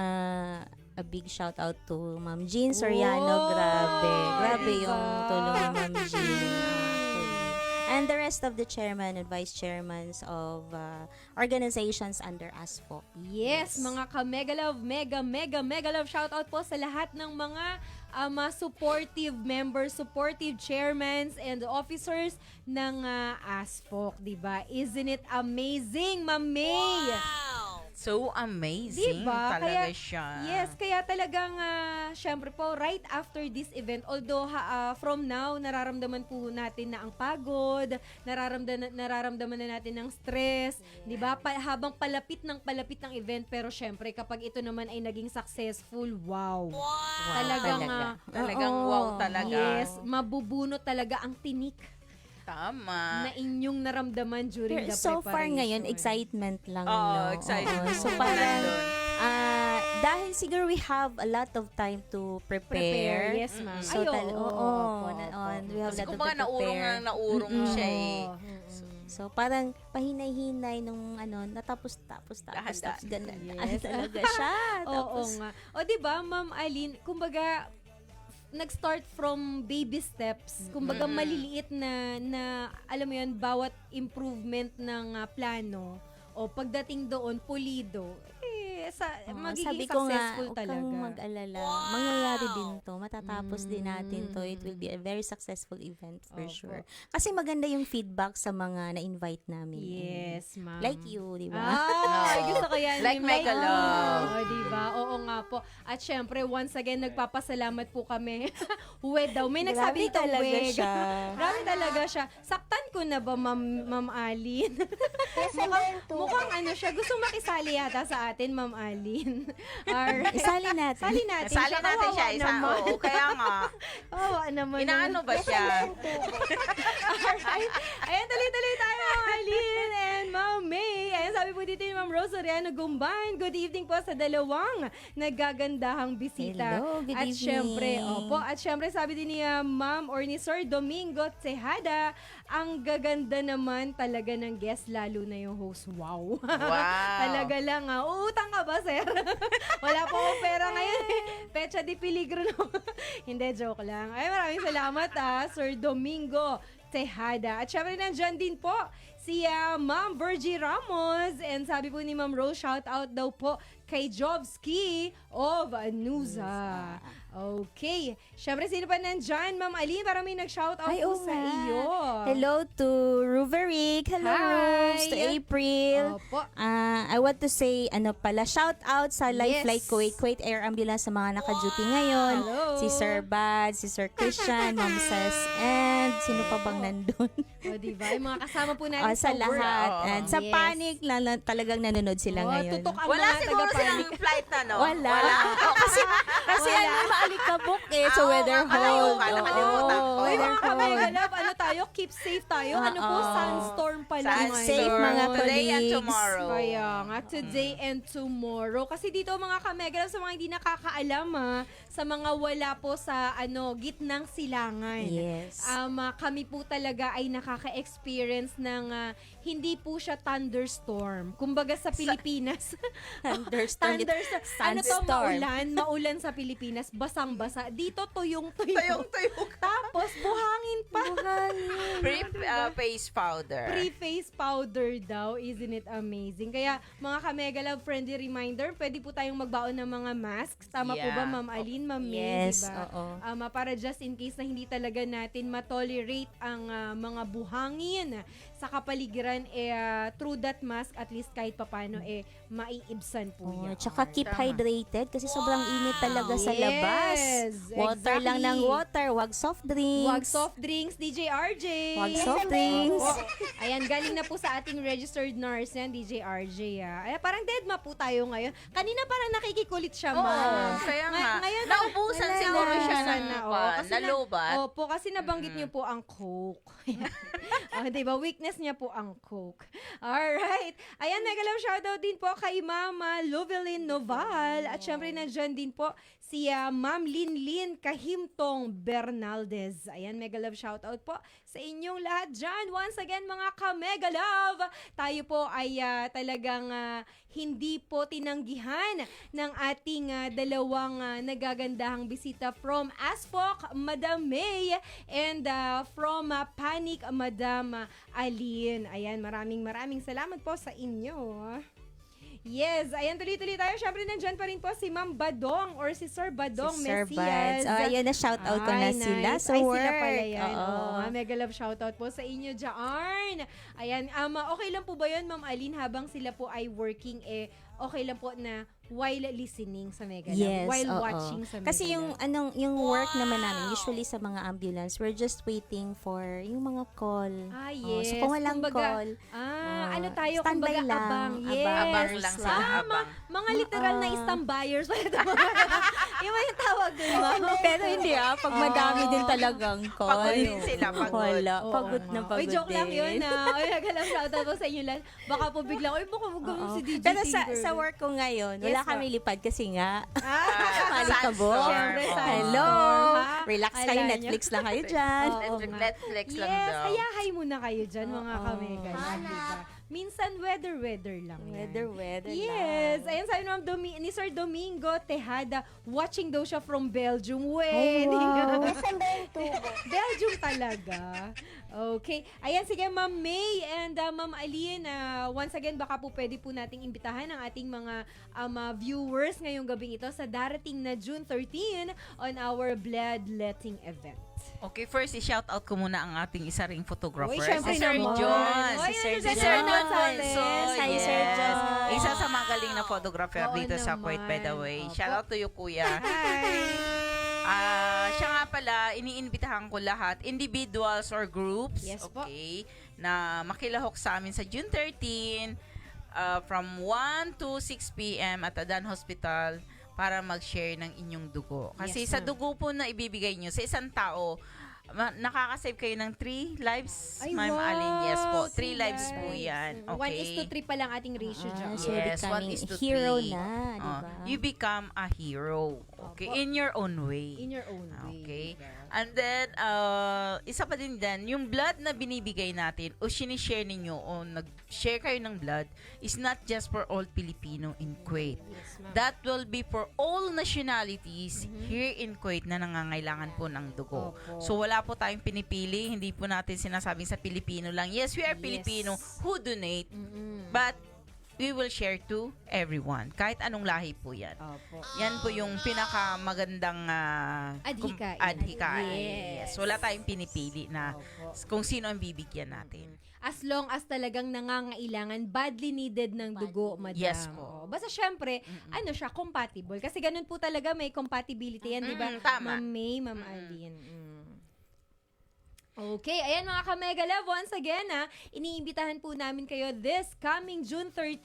a big shout out to Ma'am Jean Soriano. Grabe diba? yung tulong ni Ma'am Jean. Actually. And the rest of the chairman and vice chairmans of organizations under ASFO. Yes, mga ka-Mega Love, mega love shout out po sa lahat ng mga supportive members, supportive chairmans and officers ng ASFOC, 'di ba? Isn't it amazing, Ma'am May? So amazing Diba? talaga siya. Yes, kaya talagang syempre po right after this event, although from now nararamdaman po natin na ang pagod, nararamdaman na natin ng stress, 'di ba? Habang palapit ng event, pero syempre kapag ito naman ay naging successful, wow. Talagang Talagang oo, wow talaga. Yes, mabubunot talaga ang tinik Tama. na inyong naramdaman during Pero the so preparation. far ngayon, excitement lang. Oo, no? excitement. Oo. So Oo, parang, nandun. dahil siguro we have a lot of time to prepare. Yes, ma'am. So, Ay, we have Kasi a lot kumbaga to prepare. naurong siya eh. So, parang pahinay-hinay nung natapos. Dahan-dahan. Ganun. Yes. Talaga siya. Oo Tapos, nga. O, di ba, Ma'am Aileen, kumbaga, nag-start from baby steps. Kumbaga, maliliit na, alam mo yun, bawat improvement ng plano, o pagdating doon, pulido, magiging sabi ko nga, successful huwag talaga. kang mag-alala. Mangyayari din to. Matatapos din natin to. It will be a very successful event for Opo. sure. Kasi maganda yung feedback sa mga na-invite namin. Yes, ma'am. Like you, di ba? Gusto ko yan. Like Mega Love. Di ba? Oo nga po. At syempre, once again, nagpapasalamat po kami. Wed daw. May nagsabi Grabe dito, talaga wed. siya. Grabe talaga siya. Saktan ko na ba, Ma'am Alin? Mukhang ano siya. Gusto makisali yata sa atin, Ma'am Alin. Alright. Isali natin. Sali natin Sali siya. natin siya. Kawawa Isa, naman. oo, kaya nga. Kawawa naman. Inaano ba siya? Alright. Ayan, tuloy-tuloy tayo, Ma'am Alin and Ma'am May. Ayan, sabi po dito ni Ma'am Rose Soriano Gumban. Good evening po sa dalawang nagagandahang bisita. Hello, good at evening. Syempre, sabi din ni Ma'am or ni Sir Domingo Tejada, ang gaganda naman talaga ng guest, lalo na yung host. Wow. Wow. Talaga lang uutang ka ba, sir? Wala po akong pera ngayon. Pecha di peligro no. Hindi, joke lang. Ay, maraming salamat Sir Domingo Tejada. At syempre nandyan din po si Ma'am Virgie Ramos. And sabi po ni Ma'am Rose, shout out daw po kay Jobski of Anusa. Okay. Syempre, sino pa nandyan? Ma'am Aline, parang may nag-shout out Ay, po oo sa nga. iyo. Hello to Ruverick. Hello, Hi. Rose. To April. Opo. I want to say, shout out sa Life Yes. Flight Kuwait Air Ambulance sa mga naka-duty ngayon. Hello. Si Sir Bad, si Sir Christian, Ma'am Ses, and sino pa bang nandun? O, diba? Yung mga kasama po natin Sa work. lahat. Oo. And sa Yes. Panic, talagang nanonood sila ngayon. Tutok ang Wala mga siguro taga-Panic. silang flight na, no? Wala. Oh, kasi Kasi ano, maalikabok eh. So, Oo, weather nakalimutan, hold. nakalimutan ko. Uy, Weather mga hold. kamegalab, ano tayo? Keep safe tayo. Ano po, Oo. sunstorm pa lang Sunstorm. Safe, mga Today and colleagues. tomorrow. Kaya nga, today and tomorrow. Kasi dito mga kamegalab, sa mga hindi nakakaalam sa mga wala po sa gitnang silangan. Yes. Kami po talaga ay nakaka-experience ng hindi po siya thunderstorm. Kumbaga sa Pilipinas. Thunderstorm. Ano to, Sandstorm. maulan sa Pilipinas, basang-basa. Dito tuyong-tuyo. Tuyong-tuyong. Tapos buhangin pa. Face powder. Pre-face powder daw. Isn't it amazing? Kaya mga ka-Megalove, friendly reminder, pwede po tayong magbaon ng mga masks. Tama po Yeah. ba, Ma'am Aline, Ma'am May? Yes, Diba? oo. Para just in case na hindi talaga natin matolerate ang mga buhangin sa kapaligiran, through that mask, at least kahit papano, maiibsan po Oh, yan. tsaka keep Tama. hydrated kasi sobrang init talaga sa Yes, labas. Water lang exactly. ng water, wag soft drinks. Wag soft drinks, DJ RJ. Wag soft drinks. Oh, ayan, galing na po sa ating registered nurse yan, DJ RJ. Ay, parang deadma po tayo ngayon. Kanina parang nakikikulit siya, Oo, ma'am. kaya nga. Ngayon, Naubusan wala, siguro siya naubusan ng kasi nalubat. Opo, kasi nabanggit niyo po ang Coke. Diba? Weakness niya po ang Coke. Alright. Ayan, megalove shoutout din po kay Mama Lovelyn Noval. At syempre, nandyan din po si Ma'am Linlin Kahimtong Bernaldez. Ayan, megalove shoutout po sa inyong lahat dyan. Once again, mga ka-megalove, tayo po ay talagang hindi po tinanggihan ng ating dalawang nagagandahang bisita from Aspoc, Madam May, and from Panic, Madam Aline. Ayan, maraming salamat po sa inyo. Yes, ayan, tuloy-tuloy tayo. Siyempre, nandyan pa rin po si Ma'am Badong or si Sir Badong Si Sir Mesias. Buds. Oh, ayun na, shout out ko na Ay, sila nice. sa Ay, work. sila pala yan. Oo. Oo nga, mega love shoutout po sa inyo, Jaan. Ayan, okay lang po ba yun, Ma'am Aline, habang sila po ay working, okay lang po na while listening sa Mega Love, Yes, while oo. watching sa Mega Kasi yung Love. yung work naman namin usually sa mga ambulance, we're just waiting for yung mga call. Ah, Oh, yes. so kung walang Kumbaga, call, ano tayo, standby kumbaga lang. abang. Yes. Abang lang sa abang. Mga literal na standbyers. Yung yung tawag dun, ma'am. pero hindi pag madami din talagang call. Pagod din sila, pagod. Wala, Oo, pagod na nga. pagod Uy, joke lang din. yun. Ay, nagalang shoutout po sa inyo lahat. Baka po biglang, baka magawin Oo. si DJ Pero sa Tinker. work ko ngayon, Yes, wala ma'am. kami lipad kasi nga, Ah, malikabok. Siyempre, Oo. Hello! Ha? Relax kayo, Ala nyo. Netflix lang kayo dyan. Oo nga. Netflix lang Yes, daw. kaya hi muna kayo dyan, mga Oo. kamega. Diba? Minsan, weather lang yan. Weather Yes. lang. Ayun, sabi naman ni Sir Domingo Tejada, watching daw siya from Belgium. Oh, Wedding. wow. Nasaan ba yung tubo? Belgium talaga. Okay. Ayan, sige, Ma'am May and Ma'am Aline. Once again, baka po pwede po nating imbitahan ang ating mga viewers ngayong gabing ito sa darating na June 13 on our bloodletting event. Okay, first, i-shout out ko muna ang ating isa ring photographer. Uy, syempre si Sir naman. John. Uy, Si Sir ano, John Sir Alfonso. Gonzales. Hi, Sir John. Isa sa magaling na photographer Oo dito sa Kuwait, by the naman. way. Opo. Shout out to you, Kuya. Hi! Siya nga pala, iniimbitahan ko lahat, individuals or groups, Yes po. okay, na makilahok sa amin sa June 13 from 1 to 6 p.m. at Adan Hospital para mag-share ng inyong dugo. Kasi Yes, sa ma'am. dugo po na ibibigay nyo sa isang tao, nakakasave kayo ng 3 lives, Ay, Ma'am wow! Aline. Yes po, 3 3 lives po yan. Okay. 1:3 pa lang ating ratio dyan. So, Yes, becoming 1:3. hero na, di Oh, ba? you become a hero. Okay, Opo. in your own way. In your own way. Okay. diba? And then, isa pa din dyan, yung blood na binibigay natin o sinishare ninyo o nag-share kayo ng blood is not just for all Filipino in Kuwait. Yes, ma'am. That will be for all nationalities here in Kuwait na nangangailangan po ng dugo. Opo. So, wala po tayong pinipili. Hindi po natin sinasabing sa Pilipino lang. Yes, we are Yes. Filipino who donate, Mm-mm. but we will share to everyone. Kahit anong lahi po yan. Opo. Yan po yung pinakamagandang Adhikain. adhikain. Yes. Yes. Wala tayong pinipili na Opo. kung sino ang bibigyan natin. As long as talagang nangangailangan, badly needed ng dugo, madam. Yes po. Basta syempre, ano siya, compatible. Kasi ganun po talaga, may compatibility yan, di ba? Tama. Ma'am May, Ma'am Aline. Okay, ayan mga ka-Mega Love, once again iniimbitahan po namin kayo this coming June 13.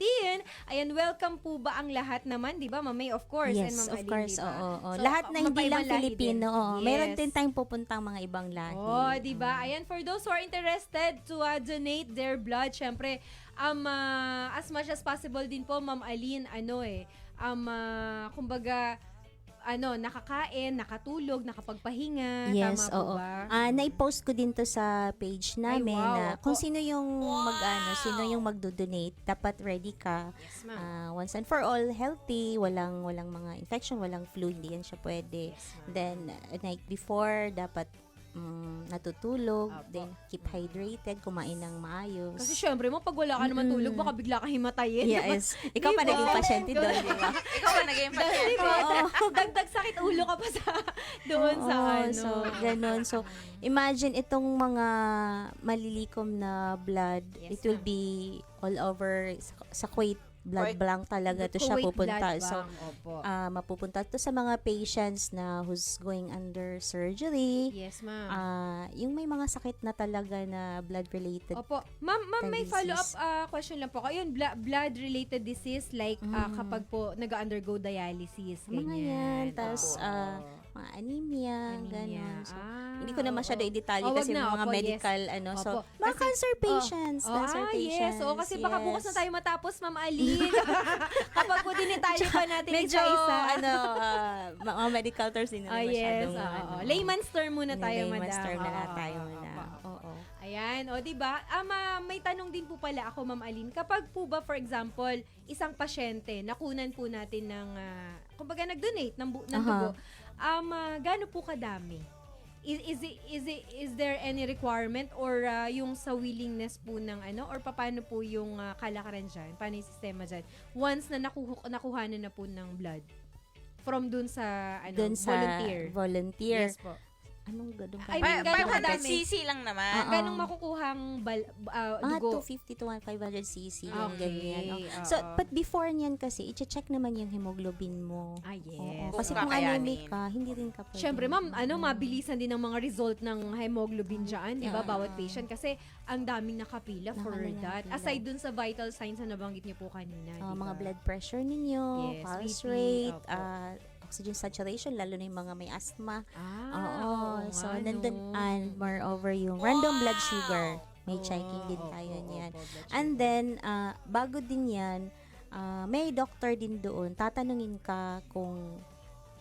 Ayan, welcome po ba ang lahat naman, di ba, Mamay, of course, and Yes, Ma'am of Aline, course, di ba? oo. So, Lahat na hindi magpaibang lang lahi Filipino. din. Oo. Yes. Meron din tayong pupuntang mga ibang lahi. Oh, di ba? Ayan, for those who are interested to donate their blood, syempre, as much as possible din po, Ma'am Aline, kumbaga, nakakain, nakatulog, nakapagpahinga, Yes, tama po oo. ba? Na-post ko din to sa page namin wow. na kung sino yung sino yung magdo-donate, dapat ready ka. Yes, ma'am. Once and for all, healthy, walang mga infection, walang flu, hindi yan siya pwede. Yes, ma'am. Then, night before, dapat natutulog, Apo. then keep hydrated, kumain ng maayos. Kasi syempre mo, pag wala ka naman tulog, baka bigla kang himatayin. Yes. Ikaw pa Diba? naging pasyente doon, di ba? Ikaw ba naging pasyente? Diba? Dagdag sakit ulo ka pa doon sa Oo, so, ganun. So, imagine itong mga malilikom na blood, Yes, it will ma'am. be all over sa Kuwait blood Kuwait. bank talaga to siya Kuwait pupunta. blood So, bank, opo. mapupunta to sa mga patients na who's going under surgery. Yes, ma'am. Yung may mga sakit na talaga na blood related. Opo. Ma'am, may disease. follow-up question lang po. Ayun, blood-related disease like kapag po nag-undergo dialysis, Mga ganyan. yan. Tapos, Opo. mga anemia, Anemia. ganun. So, hindi ko na oo. masyado i-detalye Wag kasi na, mga opo, yes. medical, So, Opo. mga Kasi- cancer patients. Cancer patients. yes. Oo, kasi baka bukas na yes. tayo matapos, Ma'am Aline. Kapag po dinitalye pa natin Medyo, isa-isa. mga medical terms din na yes. masyadong, Layman's term muna tayo, madam. layman's term na Oo, tayo oo, na. opo. Oo. Ayan, o di ba? May tanong din po pala ako, Ma'am Aline. Kapag po ba, for example, isang pasyente, nakunan po natin ng, kumbaga nag-donate ng dugo, gaano po kadami? Is there any requirement or yung sa willingness po ng or paano po yung kalakaran dyan? Paano yung sistema dyan? Once na nakuhanan na po ng blood from dun sa Dun sa volunteer. Yes po. Anong gadong I mean, gano'ng 500 kadami? cc lang naman. Oo. Ganong makukuhang Mga dugo? 250 to 500 cc, yung Okay, ganyan. oo. So, but before niyan kasi, i-check naman yung hemoglobin mo. Yes. Oo. Kasi Kung kung kakayanin. anemic ka, hindi rin ka pwede. Siyempre, ma'am, mabilisan din ang mga result ng hemoglobin dyan, di ba? Yeah. Bawat patient. Kasi ang daming nakapila for that. Nakapila. Aside dun sa vital signs na nabanggit niyo po kanina, di ba? Mga blood pressure ninyo, Yes, pulse BP, rate, opo. oxygen saturation, lalo na yung mga may asthma. Oo So, nga, nandun, no. and moreover, yung random blood sugar. May checking din Opo, tayo niyan. opo, blood And sugar. then, bago din yan, may doctor din doon. Tatanungin ka kung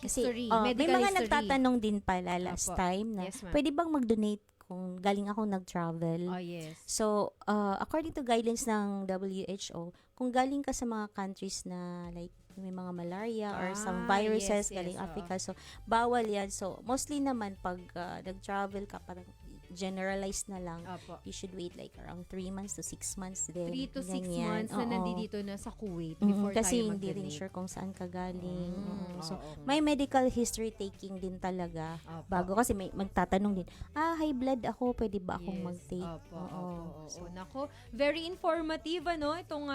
History, may medical mga history. nagtatanong din pala last Opo. time na Yes, ma'am. pwede bang mag-donate kung galing akong nag-travel. Oh, yes. So, according to guidelines ng WHO, kung galing ka sa mga countries na like may mga malaria or some viruses yes, galing oo. Africa, so bawal yan. So, mostly naman pag nag-travel ka, parang generalized na lang. Opo. You should wait like around 3 months to 6 months din. 3 to 6 Ganyan. months na Oo. nandito na sa Kuwait Mm, before kasi tayo hindi rin mag-donate. sure kung saan ka galing. Oo. So, oo. may medical history taking din talaga. Opo. Bago kasi may magtatanong din, high blood ako, pwede ba akong Yes. mag-take? Opo, Oo. opo. So, Nako, very informative itong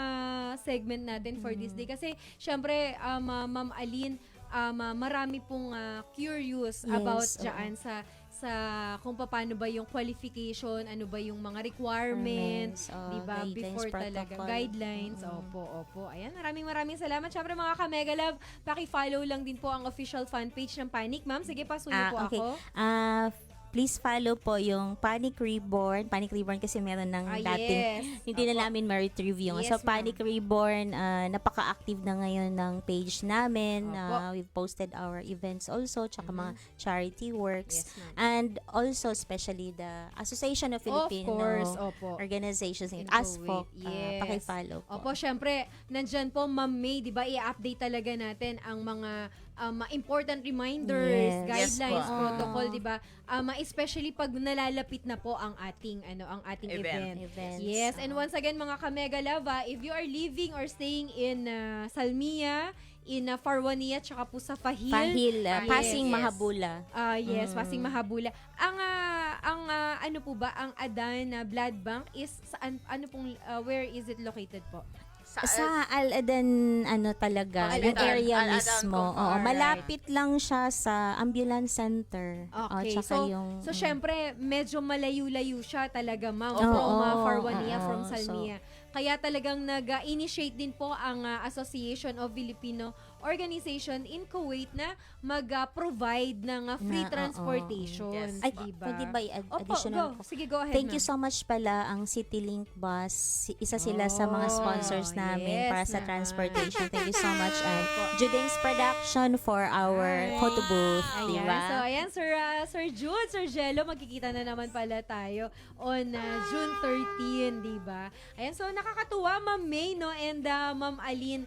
segment natin for this day. Kasi syempre, Ma'am Aline, marami pong curious Yes, about oo. dyan sa kung paano ba yung qualification, ano ba yung mga requirements, Requirements, di ba? guidelines, Before talaga. protocol. Guidelines. Opo. Ayan, maraming salamat. Syempre mga ka-Megalove, paki-follow lang din po ang official fan page ng Panic. Ma'am, sige, pasuyo po okay. ako. Please follow po yung Panic Reborn. Panic Reborn kasi meron ng dating, Yes. hindi na namin ma-retrieve yung. Yes, So, ma'am. Panic Reborn, napaka-active na ngayon ng page namin. Opo. We've posted our events also, tsaka mga charity works. Yes, ma'am. And also, especially the Association of Filipino Of course, opo. Organizations, In ASFOC, Kuwait. Yes. paki-follow po. Opo, syempre, nandyan po, Ma'am May, di ba, i-update talaga natin ang mga important reminders, Yes. guidelines, Yes po. protocol, di ba? Especially pag nalalapit na po ang ating event. Events. Yes, and once again, mga ka-Mega Love, if you are living or staying in Salmia, in Farwania, tsaka po sa Fahil. Fahil, Yes. Pasing Mahabula. Yes, Pasing Mahabula. Ang ano po ba, ang Adan Blood Bank is saan, where is it located po? Sa Al-Adan, ano talaga, Hospital. yung area Al-Adan mismo. Comfort. Oo, Alright. malapit lang siya sa ambulance center. Okay, tsaka yung, so syempre, medyo malayo-layo siya talaga, ma'am, Oo, from Farwania, oo, from so- Salmia. Kaya talagang nag-initiate din po ang Association of Filipino Organization in Kuwait na mag-provide ng free Na, oo, transportation. yes. Ay, diba? pwede ba Opo, additional go. Sige, go ahead, Thank you ma'am. so much pala ang CityLink Bus. Isa sila sa mga Oh, sponsors namin yes para sa naman. transportation. Thank you so much. And Judeng's Production for our photo booth. Ayan. Diba? So, ayan, Sir Jude, Sir Jello, magkikita na naman pala tayo on June 13, di ba? Ayan, so nakakatuwa, Ma'am May, no, and Ma'am Aline,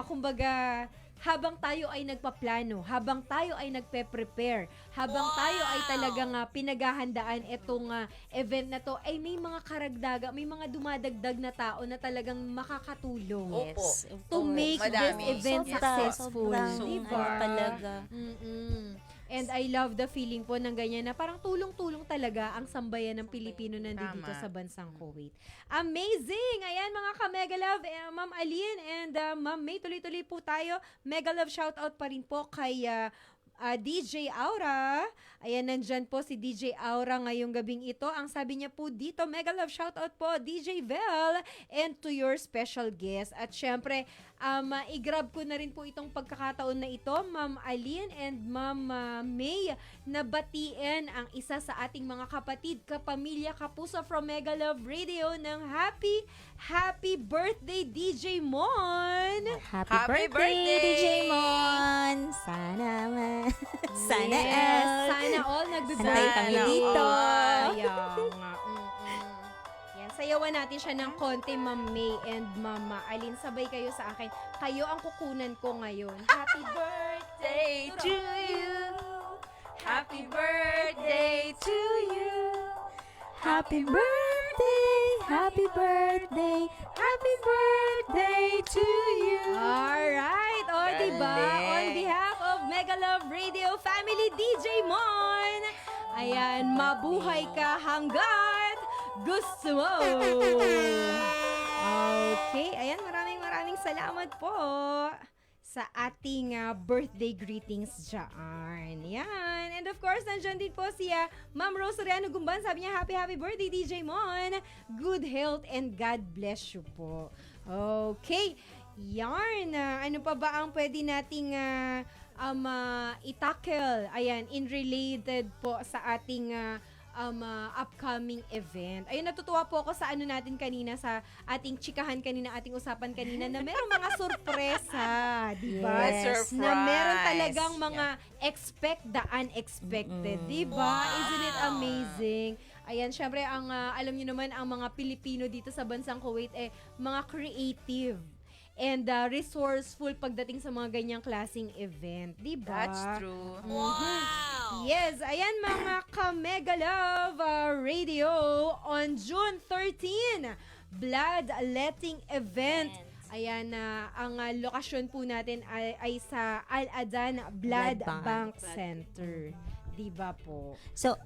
kumbaga, habang tayo ay nagpaplano, habang tayo ay nagpe-prepare, habang tayo ay talagang pinaghahandaan itong event na to, ay may mga karagdaga, may mga dumadagdag na tao na talagang makakatulong. Opo. To make this Madami. event successful. Sobrang, Diba? ano talaga. And I love the feeling po ng ganyan na parang tulong-tulong talaga ang sambayan ng Pilipino nandito Tama. sa bansang Kuwait. Amazing! Ayan mga ka-Mega Love, Ma'am Aline and Ma'am May, tuloy-tuloy po tayo. Mega Love shoutout pa rin po kay DJ Aura. Ayan, nandyan po si DJ Aura ngayong gabing ito. Ang sabi niya po dito, Mega Love shoutout po, DJ Vel, and to your special guest. At syempre, i-grab ko na rin po itong pagkakataon na ito, Ma'am Aline and Ma'am May, na batiin ang isa sa ating mga kapatid, kapamilya, kapuso from Mega Love Radio ng Happy Birthday, DJ Mon! Happy birthday, DJ Mon! Sana Sana Yes, all. sana all nagbe-birthday Antay kami dito. Kaya nga. Yan, sayawan natin siya ng konti, Ma'am May and Mama Aline. Sabay kayo sa akin. Kayo ang kukunan ko ngayon. Happy birthday to you. Happy birthday to you. Happy birthday, happy birthday, happy birthday to you. Alright, o diba? Galing. On behalf of Mega Love Radio Family, DJ Mon. Ayan, mabuhay ka hanggat gusto mo. Okay, ayan, maraming salamat po sa ating birthday greetings dyan. Yan. And of course, nandyan din po si Ma'am Rose Soriano Gumban. Sabi niya, happy birthday, DJ Mon. Good health and God bless you po. Okay. Yarn. Ano pa ba ang pwede nating itackle? Ayan, in related po sa ating upcoming event. Ayun, natutuwa po ako sa ano natin kanina, sa ating chikahan kanina, ating usapan kanina, na merong mga sorpresa, di ba? Yes. Na meron Surprise. talagang mga expect the unexpected, di ba? Isn't it amazing? Ayan, syempre, alam niyo naman, ang mga Pilipino dito sa bansang Kuwait, mga creative and resourceful pagdating sa mga ganyang klaseng event, di ba? That's true. Yes, ayan mga ka-Mega Love Radio on June 13, bloodletting event. Ayan, ang lokasyon po natin ay sa Al-Adan Blood Blood Bank. Bank Center. Diba po? So,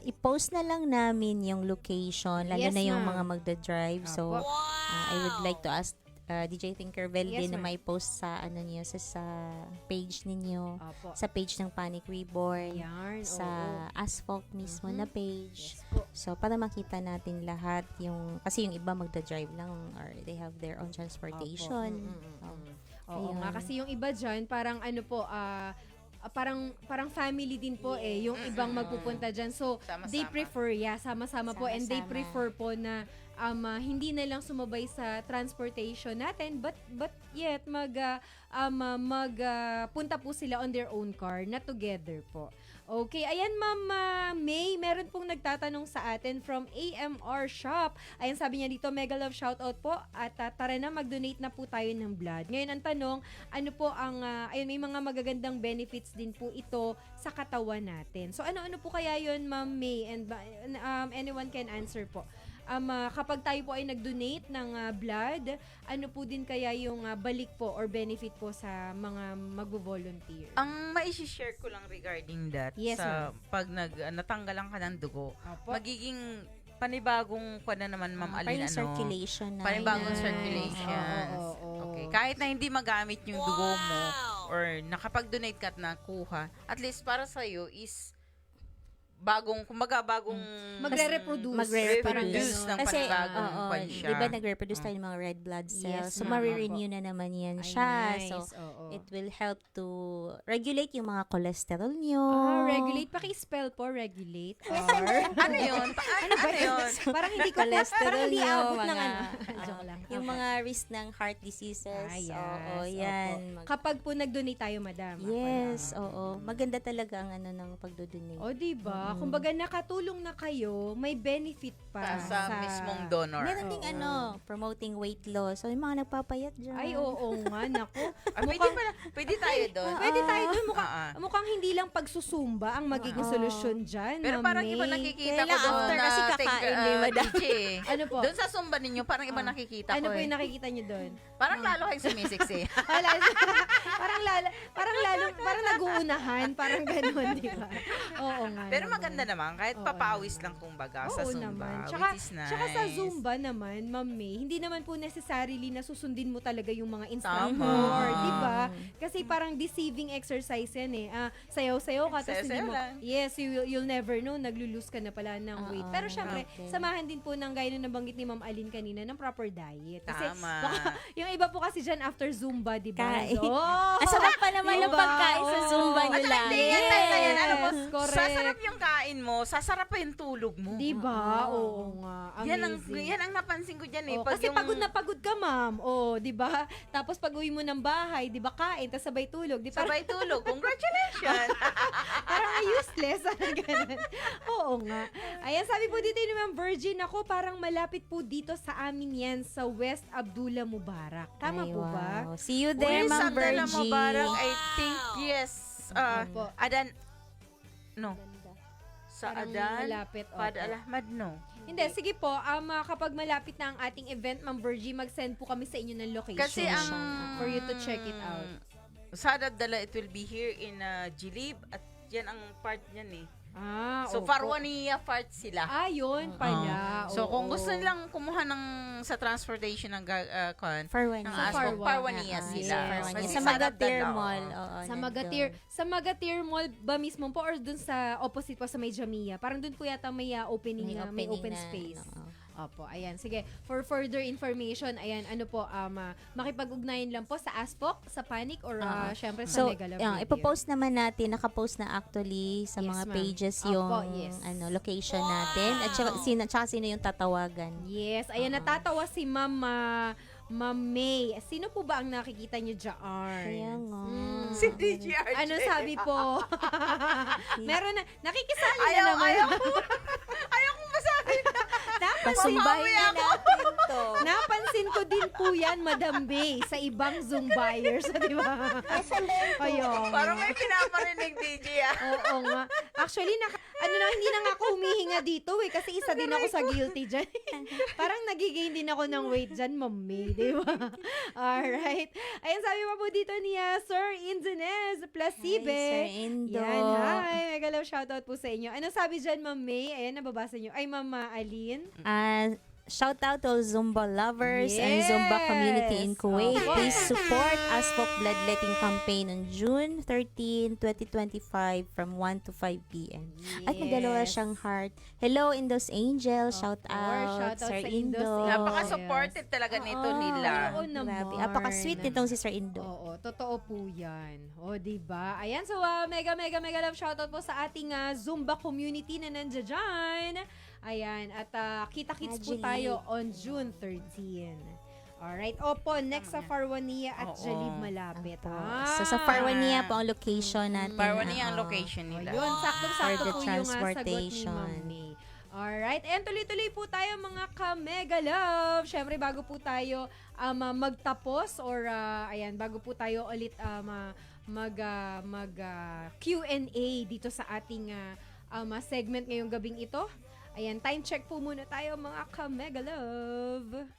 i-post na lang namin yung location, lalo Yes, na yung ma'am. mga magda-drive. So, Apo. I would like to ask DJ Tinkerbell Yes, din na ma'am. may post sa ano niyo sa page ninyo, Opo. sa page ng Panic Reborn, Yarn, sa oo. Asphalt mismo na page. Yes po. So, para makita natin lahat yung, kasi yung iba magda-drive lang or they have their own transportation. Oo Ayun. nga, kasi yung iba dyan, parang ano po, parang family din po yung ibang magpupunta dyan. So, Sama-sama. they prefer, sama-sama po, and they Sama-sama. prefer po na hindi na lang sumabay sa transportation natin, but yet punta po sila on their own car na together po. Okay, ayan Ma'am May, meron pong nagtatanong sa atin from AMR Shop. Ayan, sabi niya dito, Mega Love shoutout po at tara na, mag-donate na po tayo ng blood. Ngayon ang tanong, ano po ang, ayun, may mga magagandang benefits din po ito sa katawan natin. So ano po kaya yun, Ma'am May? And anyone can answer po. Kapag tayo po ay nag-donate ng blood, ano po din kaya yung balik po or benefit po sa mga magvo-volunteer? Ang mai-share ko lang regarding that, Yes, sa pag natanggalan ka ng dugo, Opo. magiging panibagong na naman, Ma'am Alin, Parang circulation na. panibagong Nice. circulation. Oo. Okay. Kahit na hindi magamit yung dugo mo or nakapag-donate ka at nakuha, at least para sa'yo is bagong Magre-reproduce. Magre-reproduce Parang ng ganun. Kasi, panibagong oo, kwan siya. di ba nag-reproduce tayo ng mga red blood cells? Yes, So, ma'am. marirenew na naman yan Ay, siya. nice. So, Oo. it will help to regulate yung mga cholesterol nyo. Regulate. Paki-spell po, regulate. Ano yun? Ano yun? Parang hindi ko Cholesterol parang hindi nyo, abot ng mga, ano. Joke lang. yung Okay. mga risk ng heart diseases. Ah, yes. Oo, yan. Opo. Kapag po nag-donate tayo, madam. Yes, oo. Maganda talaga ang ano ng pagdodonate. O, diba? Kumbaga, nakatulong na kayo, may benefit pa Sa mismong donor. Meron ding promoting weight loss. So, yung mga nagpapayat dyan. Ay, oo nga, naku. Pwede tayo doon. Pwede tayo dun. Ah. Mukhang hindi lang pagsusumba ang magiging solusyon dyan. Pero Ma'am parang iba May. nakikita ko Kailan doon after na kasi kakain ni Madam. DJ. Ano po? Doon sa Zumba ninyo, parang iba nakikita Ano ko po eh. yung nakikita nyo doon? Parang lalo kayong sumisiksi. Wala. parang nag-uunahan. Parang ganun, di ba? Oo nga. Pero naman. maganda naman, kahit Oo papawis lang kumbaga sa Oo Zumba, naman. which is nice. Tsaka sa Zumba naman, Ma'am May, hindi naman po necessarily na susundin mo talaga yung mga instructor, Tama. di ba? Kasi parang deceiving exercise yan eh. Sayaw-sayaw ka, tapos hindi Sayaw-sayaw mo, lang. yes, you'll never know, naglulose ka na pala ng weight. Pero syempre, okay. samahan din po ng gaya na nabanggit ni Ma'am Alin kanina ng proper diet. Kasi Tama. yung iba po kasi dyan after Zumba, di ba? Kain. Oh, Ang sarap pa naman ng diba? pagkain sa Zumba Oo. nyo At lang. saka hindi yan, yan, ano mo, correct. sasarap yung kain mo, sasarap pa yung tulog mo. Di ba? Oo nga. Amazing. Yan ang napansin ko dyan eh. Oh, Pag kasi yung, pagod na pagod ka, ma'am. Oh, 'di ba? Tapos pag uwi mo ng bahay, 'di ba, kain, tapos sabay tulog, 'di ba? sabay tulog, congratulations! Parang useless, parang ganun. Oo nga. Ayan, sabi po dito ni Ma'am Virgin, ako parang malapit po dito sa amin yan sa West Abdullah Mubarak. Tama Ay, po ba? wow. See you there, Uy, Ma'am Sandra Virgie. Mubarak, I think yes. Opo. Adan, no. Sa Parang Adan, malapit. opo. Pad Alahmad, no. Hindi, sige po. Kapag malapit na ang ating event, Ma'am Virgie, mag-send po kami sa inyo ng location. Kasi ang for you to check it out. Sa Dala, it will be here in Jilib at yan ang part niyan eh. So, opo. Farwania part sila. Yun pala. So, kung Oo. gusto nilang kumuha sa transportation ng Farwania. ng Sa Aspo, Farwania. Farwania Yes. sila. Farwania. Kasi Sa Sada Magatir Dala, Mall. oo. Oo, Sa nandun. Magatir. Sa Magatir Mall ba mismo po or dun sa opposite po sa may Jamia? Parang dun po yata may opening, may open na, space. oo. Opo, ayan. Sige, for further information, ayan, ano po, makipag-ugnayan lang po sa Aspok, sa Panic, or syempre sa So, Mega Love Radio. ipopost naman natin, nakapost na actually sa Yes, mga ma'am. pages Opo, yung yes. location natin. At tsaka sino yung tatawagan. Yes, ayan, natatawa si Ma'am May. Sino po ba ang nakikita niyo dyan? Kaya nga. Si DGRJ. Ano sabi po? Meron na, nakikisali na Ayaw, naman. ayaw kong masabi na. Pasumbahin na natin to. Napansin ko din po yan, Madam Bay, sa ibang Zoom buyers, di ba? Ayun. Parang may pinaparinig, DJ Oo nga. Actually, hindi na nga ako humihinga dito eh, kasi isa din ako sa guilty dyan. Parang nagigain din ako ng weight dyan, Mami, di ba? Alright. Ayun, sabi pa po dito ni Sir Indones Placibe. Hi, Sir Indo. Yan, hi. Mega love shoutout po sa inyo. Ano sabi dyan, Ma'am May? Ayan, nababasa nyo. Ay, Mama Alin. Shout out to Zumba lovers and Zumba community in Kuwait. Opo. Please support Asphalt Bloodletting Campaign on June 13, 2025 from 1 to 5 p.m. At may dalawa siyang heart. Hello, Indos Angel. Shout out, Shout out Sir sa Indos Indo. Angel. Napaka-supported talaga nito nila. Oo naman. Grabe. Apaka-sweet nitong si Sir Indo. Oo, totoo po yan. O, diba? Ayan, so mega love shoutout po sa ating Zumba community na nandiyan dyan. Ayan, at kita-kits po Jilib. tayo on June 13. Alright. Opo, next sa Farwania at Oo. Jalib malapit. Opo. So, sa Farwania po ang location natin. Farwania ang Oo. location nila. Yun, saktong-sakto For the po yung sagot ni transportation. Ma'am May. Alright, and tuloy-tuloy po tayo mga ka-mega love. Syempre, bago po tayo magtapos or bago po tayo ulit mag Q&A dito sa ating segment ngayong gabing ito. Ayan, time check po muna tayo mga ka-mega love.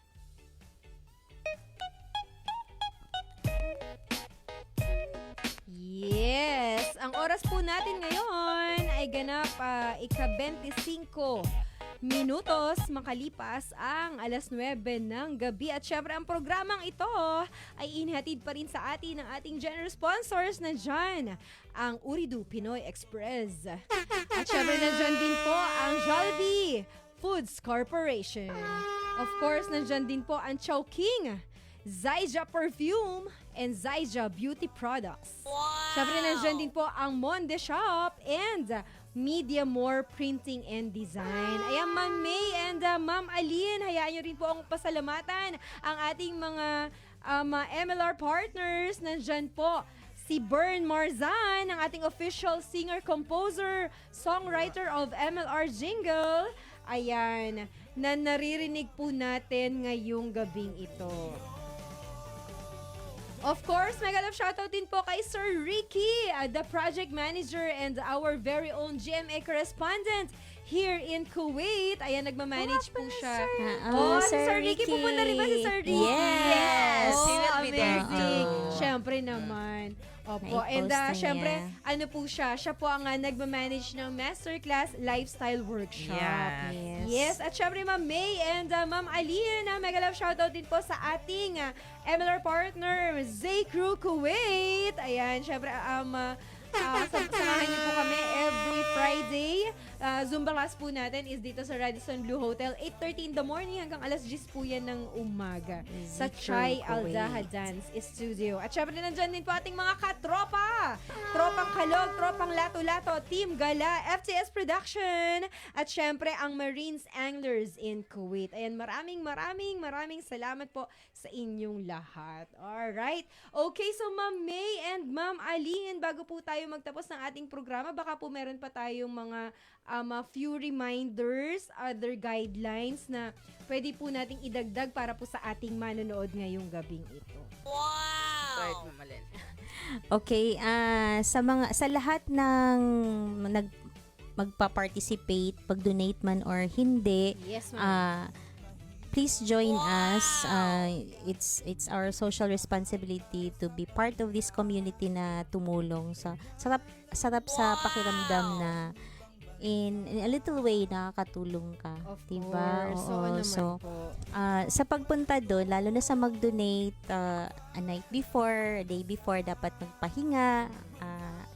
Yes! Ang oras po natin ngayon ay ganap ika-25 minutos makalipas ang alas 9 ng gabi. At syempre, ang programang ito ay inhatid pa rin sa atin ng ating generous sponsors na dyan, ang Uridu Pinoy Express. At syempre, nandyan din po ang Jollibee Foods Corporation. Of course, nandyan din po ang Chowking, Zyja Perfume, and Zyja Beauty Products. Syempre, nandyan din po ang Monde Shop and Media More Printing and Design. Ayan, Ma'am May and Ma'am Aline, hayaan nyo rin po akong pasalamatan ang ating mga MLR partners. Nandyan po si Bern Marzan, ang ating official singer, composer, songwriter of MLR Jingle. Ayan, na naririnig po natin ngayong gabing ito. Of course, mega love shoutout din po kay Sir Ricky, the project manager and our very own GMA correspondent here in Kuwait. Ayan, nagmamanage po siya. Si Sir Ricky. Pupunta rin ba si Sir Ricky? Yes. He will be there amazing. too. Syempre naman. Opo. Nai-post And na syempre, niya. ano po siya? Siya po ang nagmamanage ng Masterclass Lifestyle Workshop. Yes. Yes, at syempre Ma'am May and Ma'am Aline, mega love shoutout din po sa ating MLR partner, Zay Crew Kuwait. Ayan, syempre, samahan niyo po kami every Friday. Zumba class po natin is dito sa Radisson Blue Hotel, 8:30 in the morning hanggang alas 10 po yan ng umaga sa Chai Aldaha Dance Studio. At syempre, nandyan din po ating mga katropa. Tropang Kalog, Tropang Lato-Lato, Team Gala, FTS Production, at syempre, ang Marines Anglers in Kuwait. Ayan, maraming salamat po sa inyong lahat. Alright. Okay, so Ma'am May and Ma'am Aline, bago po tayo magtapos ng ating programa, baka po meron pa tayong mga few reminders, other guidelines na pwede po nating idagdag para po sa ating manonood ngayong gabing ito. Right, Ma'am Alin. Okay, sa lahat ng magpa-participate, pag-donate man or hindi, Yes, ma'am. please join us. It's our social responsibility to be part of this community na tumulong. So, sarap sa pakiramdam na in a little way nakakatulong ka. Of diba? course. Oo. Oo naman So, po. sa pagpunta doon, lalo na sa mag-donate a night before, a day before, dapat magpahinga,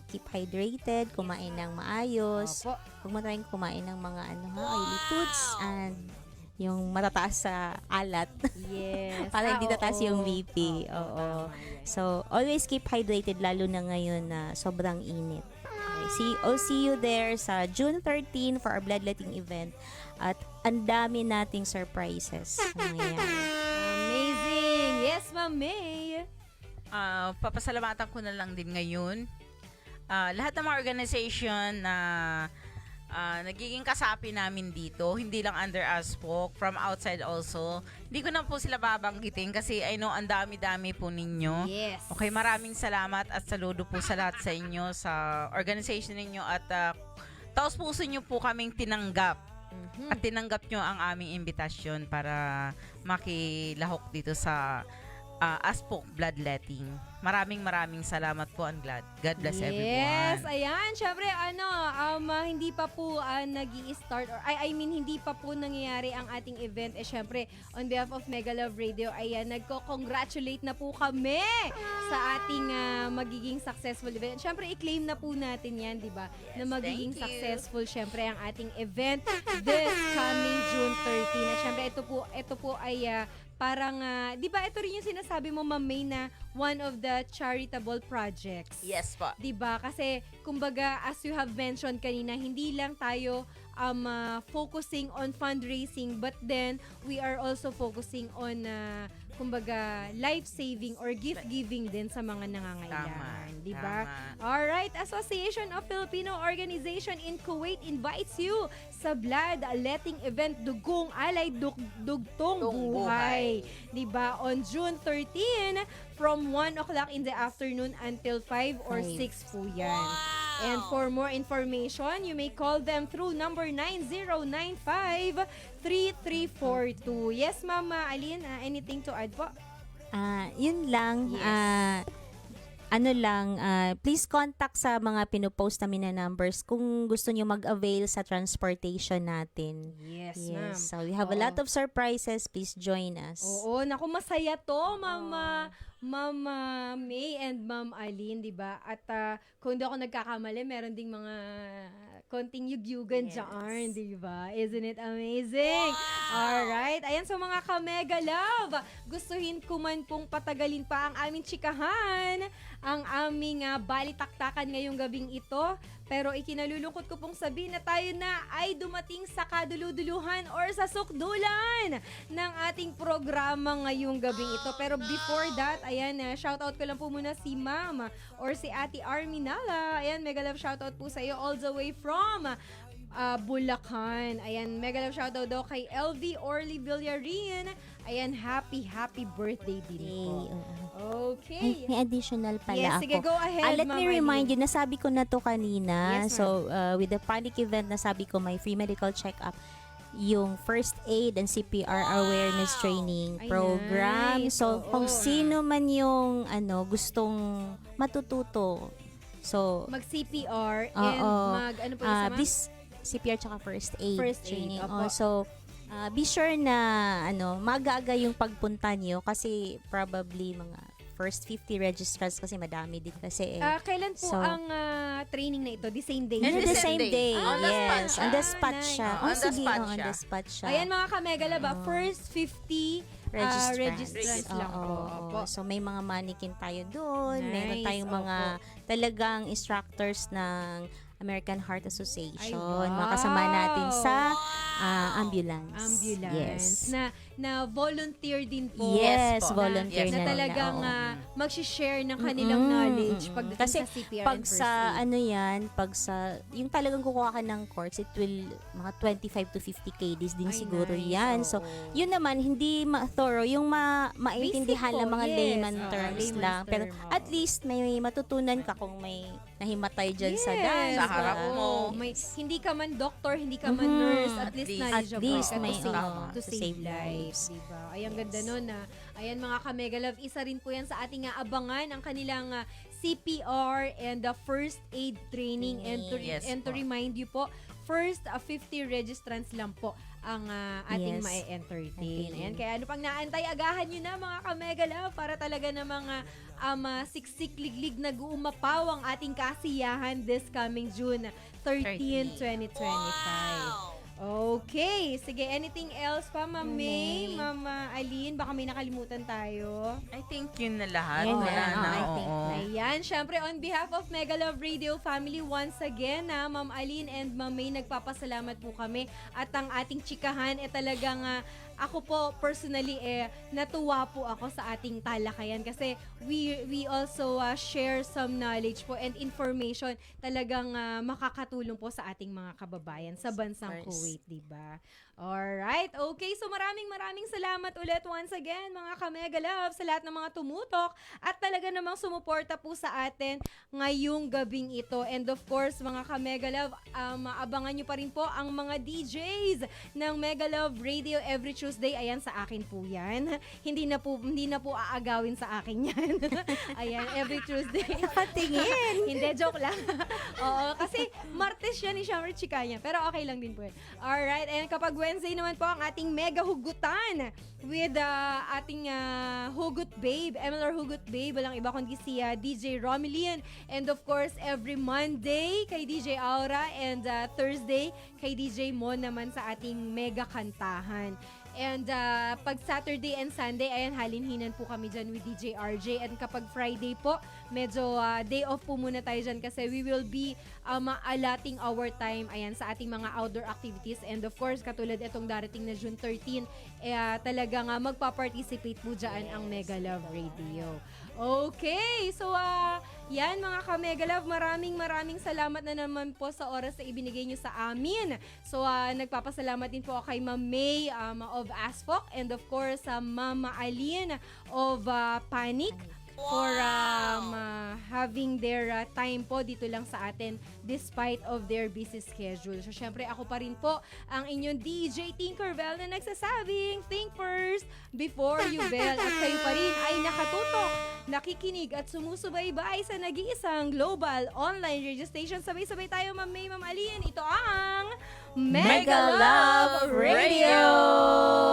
keep hydrated, kumain ng maayos. Opo. Huwag mo tayong kumain ng mga oily foods and yung matataas sa alat. Yes. Para hindi tataas oo. yung BP. Oo. Tama yan. So, always keep hydrated lalo na ngayon na sobrang init. Okay. See you there sa June 13 for our bloodletting event. At ang dami nating surprises na mangyayari. Amazing. Yes, Ma'am May. Papasalamatan ko na lang din ngayon. Lahat ng mga organization na nagiging kasapi namin dito, hindi lang under ASPOC, from outside also. Hindi ko na po sila babanggitin kasi I know ang dami-dami po ninyo. Yes. Okay, maraming salamat at saludo po sa lahat sa inyo, sa organization ninyo at taos puso nyo po kaming tinanggap. At tinanggap nyo ang aming imbitasyon para makilahok dito sa ASPOC Bloodletting. Maraming salamat po and God bless everyone. Yes, ayan. Syempre, hindi pa po nag-i-start or I mean, hindi pa po nangyayari ang ating event. Syempre, on behalf of Mega Love Radio, ayan, nagko-congratulate na po kami sa ating magiging successful event. Syempre, i-claim na po natin yan, di ba? Yes, na magiging thank you. successful, syempre, ang ating event this coming June 13. At syempre, ito po ay parang, di ba, ito rin yung sinasabi mo, Ma'am May, na one of the charitable projects. Yes po. 'Di ba? Kasi kumbaga as you have mentioned kanina, hindi lang tayo focusing on fundraising, but then we are also focusing on kumbaga life-saving or gift-giving din sa mga nangangailangan, Tama, 'di ba? tama. All right, Association of Filipino Organization in Kuwait invites you sa Blood Letting event Dugong Alay Dugtong Buhay, 'di ba? On June 13 from 1 o'clock in the afternoon until 5 or 6 po 'yan. And for more information, you may call them through number 9095-3342. Yes, Mama Aline, anything to add po? Yun lang. Yes. ano lang, please contact sa mga pinopost namin na numbers kung gusto nyo mag-avail sa transportation natin. Yes, ma'am. Yes, so we have a lot of surprises. Please join us. Oo, naku, masaya to, Mama May and Ma'am Aline, di ba? At kung di ako nagkakamali, meron ding mga konting yugyugan dyan, di ba? Isn't it amazing? Alright, ayan, so mga ka-mega love, gustuhin ko man pong patagalin pa ang aming chikahan, ang aming balitaktakan ngayong gabing ito, pero ikinalulungkot ko pong sabihin na tayo na ay dumating sa kaduluduluhan or sa sukdulan ng ating programa ngayong gabing ito. Pero before that, ayan, shoutout ko lang po muna si Ma'am or si Ate Arminala. Ayan, mega love shoutout po sa iyo all the way from Bulacan. Ayan, mega love shoutout daw kay LV Orly Villarin. Ayan, happy birthday din po. Okay. Ay, may additional pala Yes, ako. sige, go ahead, Let me Ma'am remind Aline. you, nasabi ko na to kanina. Yes, ma'am. So, with the panic event, nasabi ko may free medical check-up, yung first aid and CPR awareness training Ay, program. nice. So, Oo. kung sino man yung gustong matututo. So, Mag-CPR and Oo. ano po yung isa, ma'am? please, CPR tsaka first aid First aid, training. opo. So, be sure na maaga-aga yung pagpunta nyo kasi probably mga first 50 registrants kasi madami din kasi Kailan po So, ang training na ito? The same day? And the the same same day. day. On the spot Yes, siya. on the spot Nice. siya. On the sige, spot on siya. the spot siya. Ayan mga kamegala ba? First 50 registrants lang Oo, po. oo. Opo. So may mga mannequin tayo doon. Meron Nice, tayong mga talagang instructors ng American Heart Ay, Association. wow. Mga kasama natin sa ambulance. Ambulance. Yes. Na volunteer din po. Yes, po. volunteer Yes, Na na talagang nila, oo. mag-share ng kanilang knowledge pagdating Kasi sa CPR pag and first sa aid. pag sa yung talagang kukuha ka ng course, it will mga 25 to 50 KDs din Ay, siguro nice. yan. So, Oo. yun naman hindi thorough yung maintindihan Basic ng po, mga yes. layman Oo, terms layman's lang. Pero term, oo. at least may matutunan ka kung may nahimatay dyan sa dance. Sa harap oo. mo. May, hindi ka man doctor, hindi ka man nurse, at At least least- knowledgeable at least ka may, to save, oo, to save lives. Diba? Ay, ang ganda nun na. Ayan mga ka-Megalove, isa rin po yan sa ating abangan, ang kanilang CPR and the first aid training. Yes And to po. remind you po, first 50 registrants lang po ang ating Yes. ma-entertain. Ayan, kaya ano pang naantay, agahan nyo na mga ka-Megalove para talaga na mga siksik, liglig, nag-uumapaw ang ating kasiyahan this coming June 13, 2025. Okay. Sige, anything else pa, Ma'am May, Mama Aline? Baka may nakalimutan tayo. I think yun na lahat. Yan Wala na, na. I Oo. think Ayan, syempre on behalf of Mega Love Radio Family, once again, Ma'am Aline and Ma'am May, nagpapasalamat po kami at ang ating chikahan talagang ako po personally natuwa po ako sa ating talakayan kasi we also share some knowledge po and information talagang makakatulong po sa ating mga kababayan sa bansang of course. Kuwait, di ba? Alright, okay. So maraming salamat ulit once again mga ka-Mega Love sa lahat ng mga tumutok at talaga namang sumuporta po sa atin ngayong gabing ito. And of course, mga ka-Mega Love, abangan nyo pa rin po ang mga DJs ng Mega Love Radio every Tuesday. Ayan, sa akin po yan. Hindi na po aagawin sa akin yan. Ayan, every Tuesday. Nakatingin. Hindi, joke lang. Oo, kasi Martes yan ni Shammer Chika niya. Pero okay lang din po yun. Alright, and kapag Wednesday naman po ang ating mega hugutan with ating Hugot Babe, MLR Hugot Babe, walang iba kundi si DJ Romillion. And of course, every Monday kay DJ Aura and Thursday kay DJ Mon naman sa ating mega kantahan. And pag Saturday and Sunday, ayan, halinhinan po kami dyan with DJ RJ. And kapag Friday po, medyo day off po muna tayo dyan kasi we will be allotting our time, ayan, sa ating mga outdoor activities. And of course, katulad itong darating na June 13, talagang magpa-participate po dyan ang Mega Love Radio. Okay, so yan mga ka-Mega Love, maraming salamat na naman po sa oras na ibinigay nyo sa amin. So nagpapasalamat din po ako kay Ma'am May of Asphok and of course Mama Aline of Panic. for having their time po dito lang sa atin despite of their busy schedule. So, syempre, ako pa rin po ang inyong DJ Tinkerbell na nagsasabing, think first before you bell. At kayo pa rin ay nakatutok, nakikinig at sumusubaybay sa nag-iisang global online radio station. Sabay-sabay tayo, Ma'am May, Ma'am Alin. Ito ang Mega Love Radio!